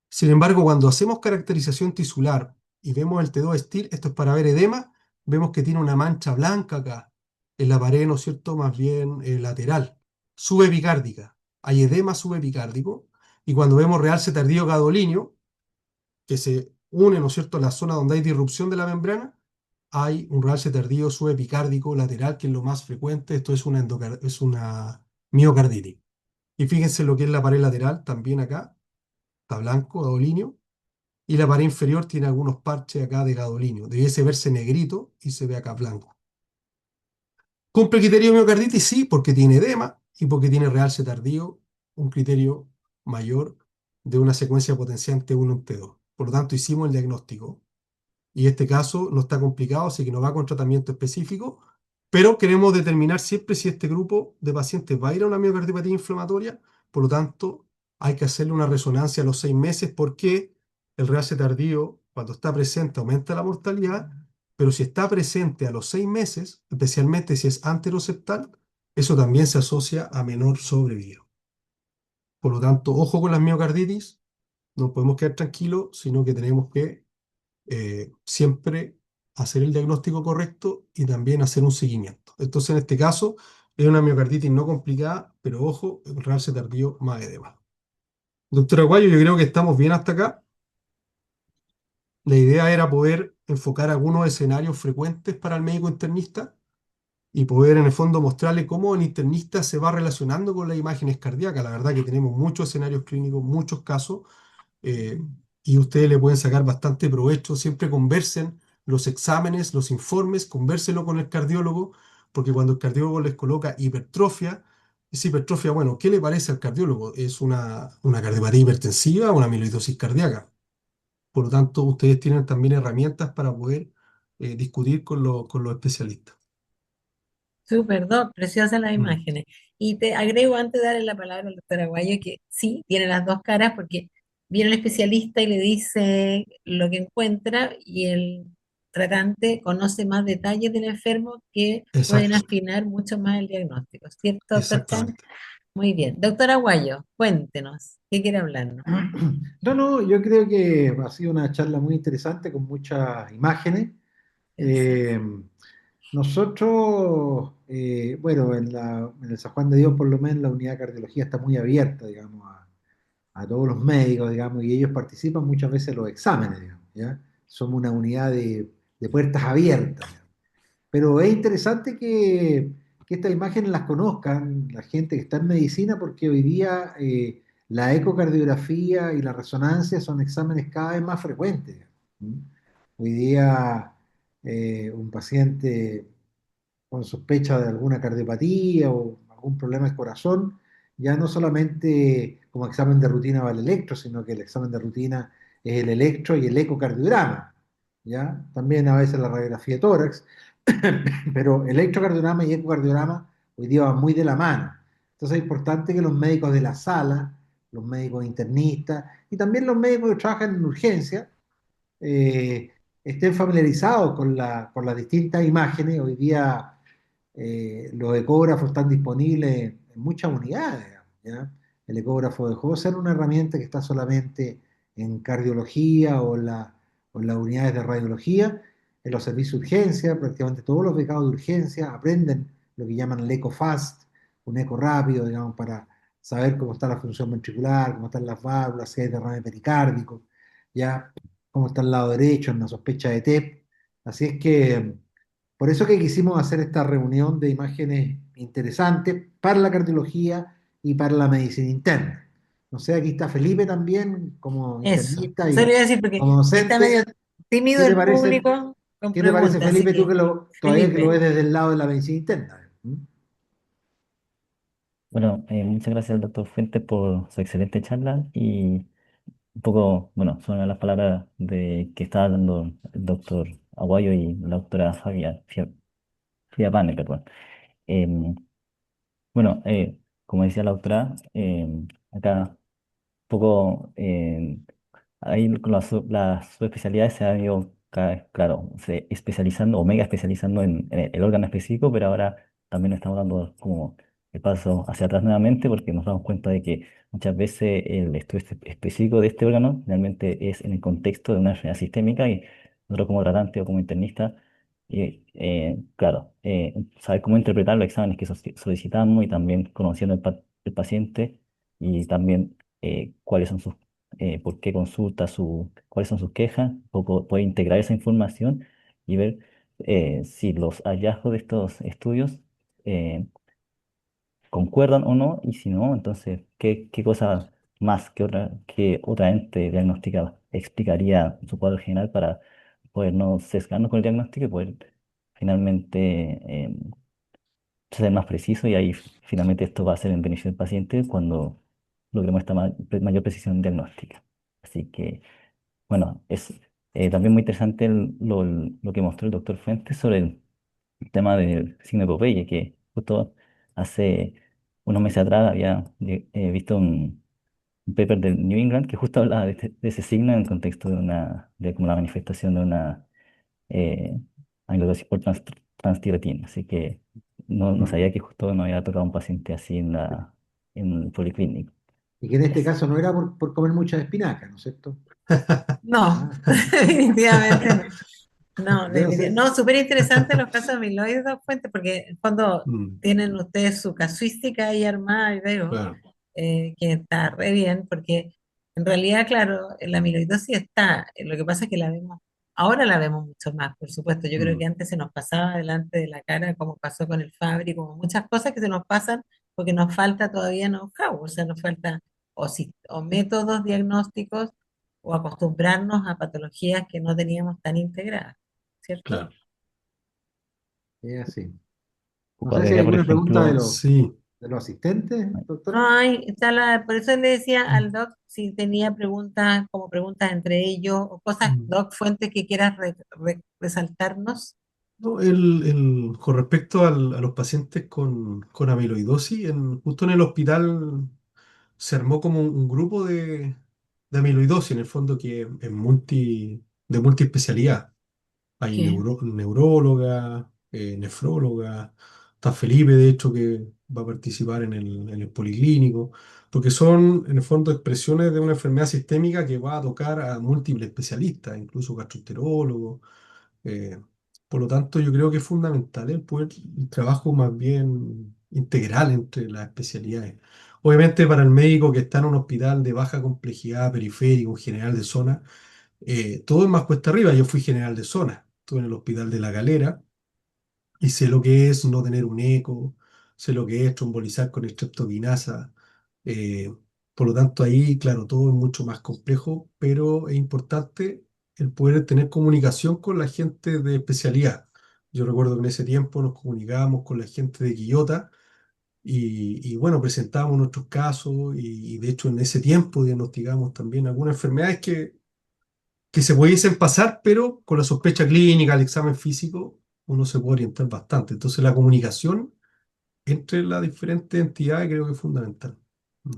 Sin embargo, cuando hacemos caracterización tisular y vemos el T2 STIR, esto es para ver edema, vemos que tiene una mancha blanca acá, en la pared, ¿no es cierto?, más bien lateral, subepicárdica. Hay edema subepicárdico, y cuando vemos realce tardío gadolíneo, que se une, ¿no es cierto?, a la zona donde hay disrupción de la membrana, hay un realce tardío subepicárdico lateral, que es lo más frecuente. Esto es una miocarditis. Y fíjense lo que es la pared lateral, también acá, está blanco, gadolinio, y la pared inferior tiene algunos parches acá de gadolinio. Debiese verse negrito y se ve acá blanco. ¿Cumple el criterio de miocarditis? Sí, porque tiene edema y porque tiene realce tardío, un criterio mayor de una secuencia potenciante 1 en T2. Por lo tanto, hicimos el diagnóstico. Y este caso no está complicado, así que no va con tratamiento específico, pero queremos determinar siempre si este grupo de pacientes va a ir a una miocardiopatía inflamatoria. Por lo tanto, hay que hacerle una resonancia a los 6 meses, porque el realce tardío, cuando está presente, aumenta la mortalidad, pero si está presente a los 6 meses, especialmente si es anteroseptal, eso también se asocia a menor sobrevida. Por lo tanto, ojo con las miocarditis, no podemos quedar tranquilos, sino que tenemos que siempre hacer el diagnóstico correcto y también hacer un seguimiento. Entonces, en este caso, es una miocarditis no complicada, pero ojo, el realce tardío más edema. Doctor Aguayo, yo creo que estamos bien hasta acá. La idea era poder enfocar algunos escenarios frecuentes para el médico internista y poder, en el fondo, mostrarle cómo el internista se va relacionando con las imágenes cardíacas. La verdad que tenemos muchos escenarios clínicos, muchos casos, eh, y ustedes le pueden sacar bastante provecho. Siempre conversen los exámenes, los informes, convérselo con el cardiólogo, porque cuando el cardiólogo les coloca hipertrofia, esa hipertrofia, bueno, ¿qué le parece al cardiólogo? ¿Es una cardiopatía hipertensiva o una amiloidosis cardíaca? Por lo tanto, ustedes tienen también herramientas para poder discutir con los especialistas. Súper, Doc, preciosas las Mm, imágenes. Y te agrego antes de darle la palabra al doctor Aguayo que sí, tiene las dos caras porque viene el especialista y le dice lo que encuentra y el tratante conoce más detalles del enfermo que pueden exacto, afinar mucho más el diagnóstico. ¿Cierto, doctor Khan? exactamente. Muy bien. Doctor Aguayo, cuéntenos, ¿qué quiere hablarnos? No, no, yo creo que ha sido una charla muy interesante con muchas imágenes. Gracias. Eh, Nosotros, bueno, en el San Juan de Dios, por lo menos, la unidad de cardiología está muy abierta, digamos, a todos los médicos, digamos, y ellos participan muchas veces en los exámenes, digamos, ¿ya? Somos una unidad de puertas abiertas. Pero es interesante que estas imágenes las conozcan la gente que está en medicina, porque hoy día la ecocardiografía y la resonancia son exámenes cada vez más frecuentes. ¿Mm? Hoy día un paciente con sospecha de alguna cardiopatía o algún problema de corazón ya no solamente como examen de rutina va el electro, sino que el examen de rutina es el electro y el ecocardiograma, ¿ya? También a veces la radiografía de tórax, pero electrocardiograma y ecocardiograma hoy día van muy de la mano. Entonces es importante que los médicos de la sala, los médicos internistas y también los médicos que trabajan en urgencia eh, estén familiarizados con las distintas imágenes. Hoy día los ecógrafos están disponibles en muchas unidades, ¿ya? El ecógrafo dejó de ser una herramienta que está solamente en cardiología o en las unidades de radiología. En los servicios de urgencia, prácticamente todos los becados de urgencia aprenden lo que llaman el eco fast, un eco rápido, digamos, para saber cómo está la función ventricular, cómo están las válvulas, si hay derrame pericárdico, ya cómo está el lado derecho en la sospecha de TEP. Así es que por eso que quisimos hacer esta reunión de imágenes interesantes para la cardiología y para la medicina interna. No sé, aquí está Felipe también como Eso. internista Eso le y iba a decir porque como está medio docente. tímido ¿Qué te el parece, público con qué te parece preguntas, así Felipe, tú que que todavía que lo ves Felipe, desde el lado de la medicina interna? ¿Mm? Bueno, muchas gracias al doctor Fuentes por su excelente charla y un poco, bueno, son las palabras de que estaba dando el doctor Aguayo y la doctora Fia Pane, perdón. Em, bueno, como decía la doctora, acá un poco ahí con las subespecialidades se han ido, claro, especializando o mega especializando en el órgano específico, pero ahora también estamos dando como el paso hacia atrás nuevamente porque nos damos cuenta de que muchas veces el estudio específico de este órgano realmente es en el contexto de una enfermedad sistémica y nosotros como tratante o como internista, claro, saber cómo interpretar los exámenes que solicitamos y también conociendo el paciente y también cuáles son sus por qué consulta, cuáles son sus quejas, puede integrar esa información y ver si los hallazgos de estos estudios eh, concuerdan o no, y si no, entonces, qué cosa más que otra ente diagnóstica explicaría su cuadro general para poder no sesgarnos con el diagnóstico y poder finalmente ser más preciso y ahí finalmente esto va a ser en beneficio del paciente cuando logremos esta mayor precisión diagnóstica. Así que, bueno, es también muy interesante lo que mostró el doctor Fuentes sobre el tema del signo de Popeye, que justo hace unos meses atrás había visto un paper del New England que justo hablaba de ese signo en el contexto de como la manifestación de una eh, amiloidosis por transtiretina. Así que no Mm. sabía que justo me había tocado un paciente así en el policlínico. Y que en este Eso. caso no era por comer mucha espinaca, ¿no es cierto? no, Ah, definitivamente no. No, yo no sé. no, súper interesante los casos de amiloides de fuentes, porque cuando Mm, tienen ustedes su casuística ahí armada, y veo claro, que está re bien, porque en realidad, claro, la amiloidosis está, lo que pasa es que la vemos, ahora la vemos mucho más, por supuesto. Yo creo mm, que antes se nos pasaba delante de la cara, como pasó con el Fabry, como muchas cosas que se nos pasan porque nos falta todavía know-how, o sea, nos falta o métodos diagnósticos o acostumbrarnos a patologías que no teníamos tan integradas, ¿cierto? claro. Es así. No Ocupa sé si hay agregar, por alguna pregunta ejemplo, Sí. de los asistentes, No doctora. hay, por eso le decía al doc si tenía preguntas, como preguntas entre ellos, o cosas, Mm. doc, fuentes que quieras resaltarnos. No, con respecto a los pacientes con amiloidosis, justo en el hospital se armó como un grupo de amiloidosis, en el fondo que es de multiespecialidad. Hay ¿Qué? neuróloga, nefróloga, está Felipe, de hecho, que va a participar en el policlínico, porque son, en el fondo, expresiones de una enfermedad sistémica que va a tocar a múltiples especialistas, incluso gastroenterólogos. eh, por lo tanto, yo creo que es fundamental el trabajo más bien integral entre las especialidades. Obviamente, para el médico que está en un hospital de baja complejidad, periférico, un general de zona, todo es más cuesta arriba. Yo fui general de zona, estuve en el hospital de La Galera y sé lo que es no tener un eco, sé lo que es trombolizar con estreptoquinasa. eh, por lo tanto, ahí, claro, todo es mucho más complejo, pero es importante el poder tener comunicación con la gente de especialidad. Yo recuerdo que en ese tiempo nos comunicábamos con la gente de Quillota y bueno, presentamos nuestros casos y de hecho en ese tiempo diagnosticamos también algunas enfermedades que se pudiesen pasar, pero con la sospecha clínica, el examen físico, uno se puede orientar bastante. Entonces la comunicación entre las diferentes entidades creo que es fundamental. Mm.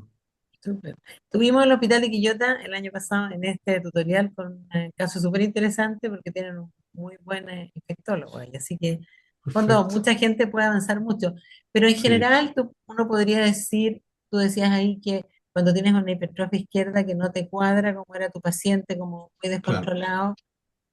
Súper. Tuvimos el hospital de Quillota el año pasado en este tutorial con un caso súper interesante porque tienen un muy buen infectólogo ahí. Así que, en el fondo, Perfecto. mucha gente puede avanzar mucho. Pero en Sí, general, uno podría decir, tú decías ahí que cuando tienes una hipertrofia izquierda que no te cuadra, como era tu paciente, como muy claro, descontrolado,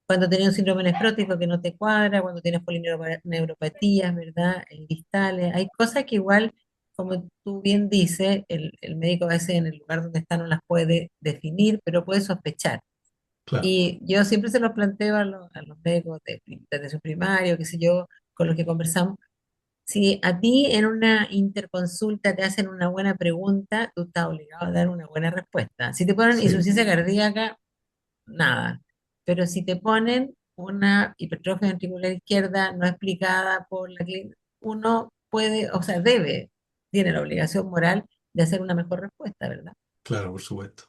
cuando tienes un síndrome nefrótico que no te cuadra, cuando tienes polineuropatías, ¿verdad? Distales, hay cosas que igual, como tú bien dices, el médico a veces en el lugar donde está no las puede definir, pero puede sospechar. claro. Y yo siempre se los planteo a los médicos de atención primaria, qué sé yo, con los que conversamos. Si a ti en una interconsulta te hacen una buena pregunta, tú estás obligado a dar una buena respuesta. Si te ponen Sí, insuficiencia cardíaca, nada. Pero si te ponen una hipertrofia ventricular izquierda no explicada por la clínica, uno puede, o sea, tiene la obligación moral de hacer una mejor respuesta, ¿verdad? claro, por supuesto.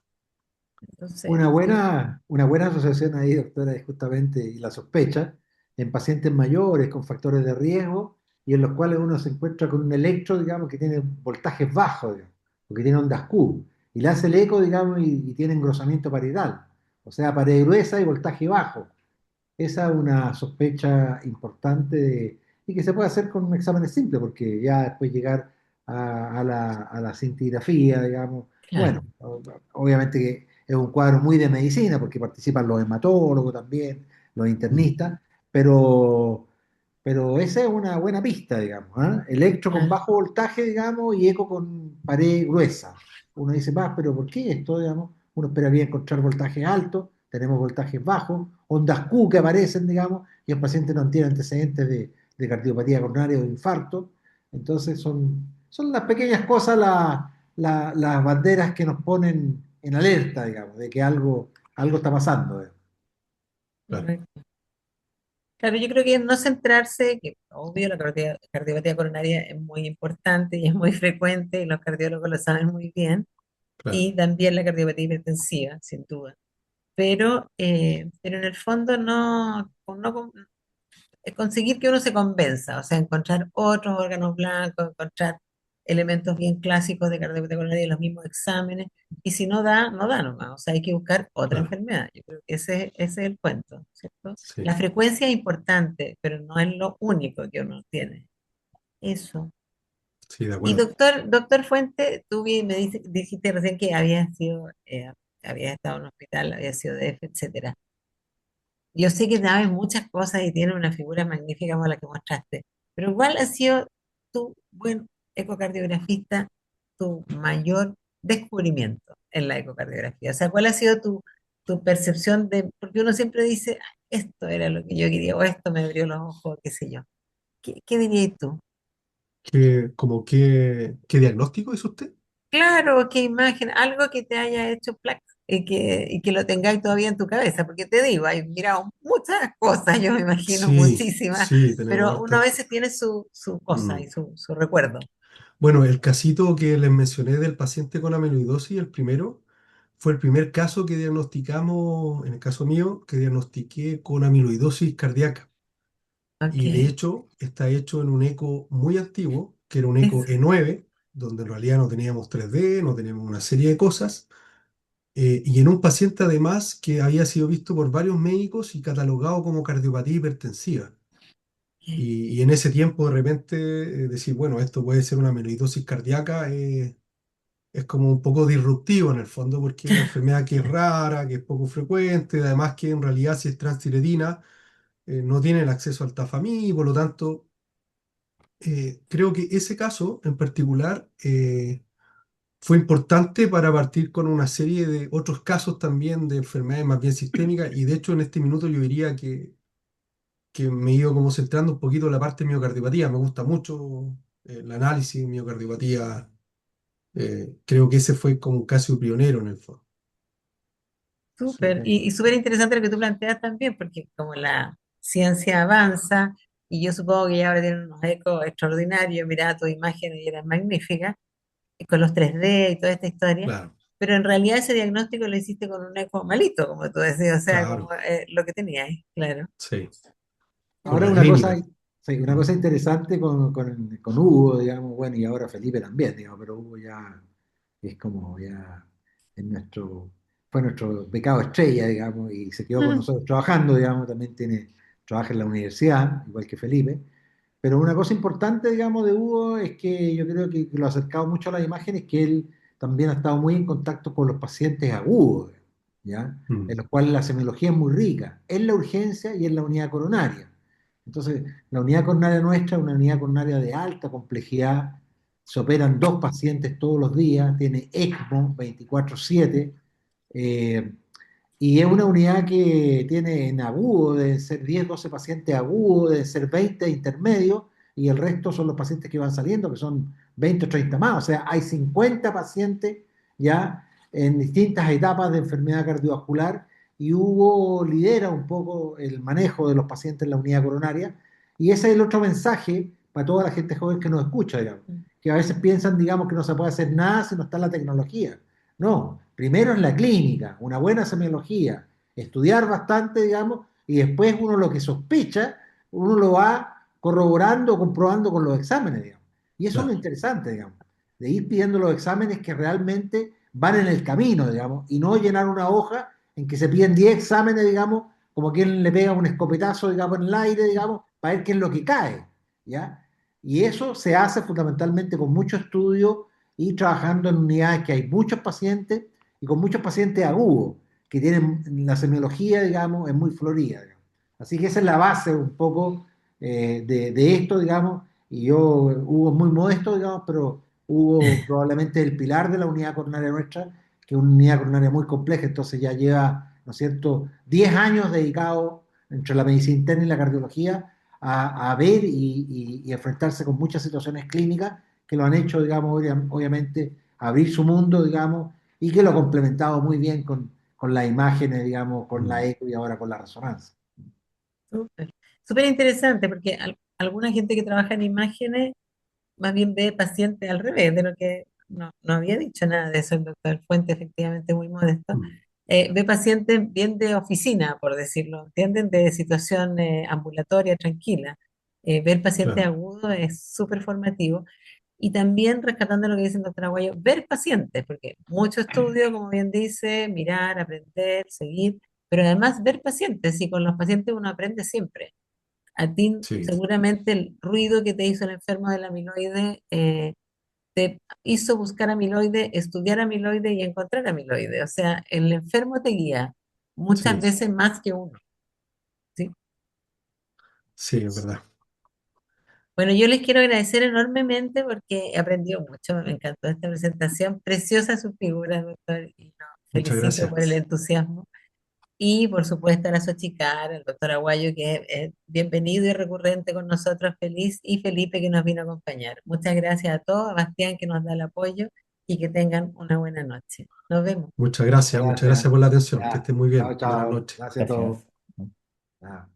Entonces, Una buena asociación ahí, doctora, es justamente y la sospecha en pacientes mayores con factores de riesgo y en los cuales uno se encuentra con un electro, digamos, que tiene voltajes bajos, digamos, porque tiene ondas Q, y le hace el eco, digamos, y tiene engrosamiento paridal, o sea, pared gruesa y voltaje bajo. Esa es una sospecha importante y que se puede hacer con exámenes simples, porque ya después llegar a la cintigrafía, digamos, claro. bueno, obviamente que es un cuadro muy de medicina, porque participan los hematólogos también, los Mm. internistas, pero, pero esa es una buena pista, digamos, ¿ah? Electro con Ah, bajo voltaje, digamos, y eco con pared gruesa. Uno dice, más, pero ¿por qué esto, digamos? Uno esperaría encontrar voltajes altos, tenemos voltajes bajos, ondas Q que aparecen, digamos, y el paciente no tiene antecedentes de cardiopatía coronaria o de infarto. Entonces son las pequeñas cosas, las banderas que nos ponen en alerta, digamos, de que algo está pasando. Claro, correcto. Claro, yo creo que no centrarse, que obvio la cardiopatía coronaria es muy importante y es muy frecuente y los cardiólogos lo saben muy bien, claro, y también la cardiopatía hipertensiva, sin duda. Pero en el fondo no, conseguir que uno se convenza, o sea, encontrar otros órganos blancos, encontrar elementos bien clásicos de cardiopatía coronaria en los mismos exámenes, y si no da, no da nomás, o sea, hay que buscar otra claro. enfermedad. Yo creo que ese es el cuento, ¿cierto? Sí, La frecuencia es importante, pero no es lo único que uno tiene. Eso. sí, de Y acuerdo. doctor Fuente, dijiste recién que había estado en un hospital, había sido DF, etcétera. Yo sé que sabes muchas cosas y tienes una figura magnífica como la que mostraste, pero ¿cuál ha sido tu buen ecocardiografista, tu mayor descubrimiento en la ecocardiografía? O sea, ¿cuál ha sido tu percepción de, porque uno siempre dice, "Ah, esto era lo que yo quería, o esto me abrió los ojos, qué sé yo"? ¿Qué dirías tú? ¿Qué diagnóstico hizo usted? Claro, qué imagen, algo que te haya hecho plac y que lo tengáis todavía en tu cabeza, porque te digo, hay mirado muchas cosas, yo me imagino Sí, muchísimas, sí, tenemos pero uno a hartas. veces tiene su cosa Mm. y su recuerdo. Bueno, el casito que les mencioné del paciente con amiloidosis, el primero, fue el primer caso que diagnosticamos, en el caso mío, que diagnostiqué con amiloidosis cardíaca. Ok, Y de hecho está hecho en un eco muy antiguo, que era un eco eso. E9, donde en realidad no teníamos 3D, no teníamos una serie de cosas, y en un paciente además que había sido visto por varios médicos y catalogado como cardiopatía hipertensiva. Y en ese tiempo de repente decir, bueno, esto puede ser una amiloidosis cardíaca, es como un poco disruptivo en el fondo, porque es una enfermedad que es rara, que es poco frecuente, además que en realidad si es transtiretina, no tiene el acceso al tafamí, y por lo tanto, creo que ese caso en particular fue importante para partir con una serie de otros casos también de enfermedades más bien sistémicas, y de hecho en este minuto yo diría que me he ido como centrando un poquito en la parte de miocardiopatía, me gusta mucho el análisis de miocardiopatía, creo que ese fue como un caso pionero en el fondo. Súper, Súper. y súper interesante lo que tú planteas también, porque como la ciencia avanza, y yo supongo que ya ahora tienen unos ecos extraordinarios, miraba tus imágenes y eran magníficas, con los 3D y toda esta historia, Claro, pero en realidad ese diagnóstico lo hiciste con un eco malito, como tú decías, o sea, como claro, lo que tenías, claro. sí, con Ahora la una cosa, clínica. sí, una Mm. cosa interesante con Hugo, digamos, bueno, y ahora Felipe también, digamos, pero Hugo ya es como ya es fue nuestro becado estrella, digamos, y se quedó con Mm, nosotros trabajando, digamos, también trabaja en la universidad, igual que Felipe. Pero una cosa importante, digamos, de Hugo es que yo creo que lo ha acercado mucho a las imágenes, que él también ha estado muy en contacto con los pacientes agudos, ¿ya? En Mm. los cuales la semiología es muy rica, en la urgencia y en la unidad coronaria. Entonces, la unidad coronaria nuestra es una unidad coronaria de alta complejidad, se operan dos pacientes todos los días, tiene ECMO 24/7, eh, y es una unidad que tiene en agudo, deben ser 10 12 pacientes agudos, deben ser 20 intermedios, y el resto son los pacientes que van saliendo, que son 20 o 30 más. O sea, hay 50 pacientes ya en distintas etapas de enfermedad cardiovascular, y Hugo lidera un poco el manejo de los pacientes en la unidad coronaria. Y ese es el otro mensaje para toda la gente joven que nos escucha, digamos, mm, que a veces piensan, digamos, que no se puede hacer nada si no está la tecnología. No, primero en la clínica, una buena semiología, estudiar bastante, digamos, y después uno lo que sospecha, uno lo va corroborando, comprobando con los exámenes, digamos. Y eso es lo Claro, interesante, digamos, de ir pidiendo los exámenes que realmente van en el camino, digamos, y no llenar una hoja en que se piden 10 exámenes, digamos, como quien le pega un escopetazo, digamos, en el aire, digamos, para ver qué es lo que cae, ¿ya? Y eso se hace fundamentalmente con mucho estudio y trabajando en unidades que hay muchos pacientes y con muchos pacientes agudos, que tienen la semiología, digamos, es muy florida, digamos. Así que esa es la base un poco de esto, digamos, y yo, Hugo es muy modesto, digamos, pero Hugo probablemente es el pilar de la unidad coronaria nuestra, que es una unidad coronaria muy compleja, entonces ya lleva, ¿no es cierto?, 10 años dedicado entre la medicina interna y la cardiología a ver y enfrentarse con muchas situaciones clínicas que lo han hecho, digamos, obviamente abrir su mundo, digamos, y que lo ha complementado muy bien con las imágenes, digamos, con la mm, eco y ahora con la resonancia. súper. Súper interesante, porque alguna gente que trabaja en imágenes más bien ve pacientes al revés, de lo que no había dicho nada de eso el doctor Fuente, efectivamente muy modesto. mm. Ve pacientes bien de oficina, por decirlo, ¿entienden? De situación ambulatoria, tranquila. Ver pacientes Claro, agudos es súper formativo. Y también rescatando lo que dice el doctor Aguayo, ver pacientes, porque mucho estudio, como bien dice, mirar, aprender, seguir, pero además ver pacientes, y con los pacientes uno aprende siempre. A ti sí, seguramente el ruido que te hizo el enfermo del amiloide te hizo buscar amiloide, estudiar amiloide y encontrar amiloide. O sea, el enfermo te guía muchas sí, veces más que uno, ¿sí? sí, es verdad. Bueno, yo les quiero agradecer enormemente porque he aprendido mucho, me encantó esta presentación, preciosa su figura, doctor, y lo Muchas felicito gracias. por el entusiasmo. Y por supuesto a la Xochicana, al doctor Aguayo, que es bienvenido y recurrente con nosotros, feliz, y Felipe que nos vino a acompañar. Muchas gracias a todos, a Bastián que nos da el apoyo y que tengan una buena noche. Nos vemos. Muchas Muchas gracias gracias. por la atención. Que Ya. esté muy Chao, bien. Buenas chao. noches. Gracias a todos. Gracias. Ya.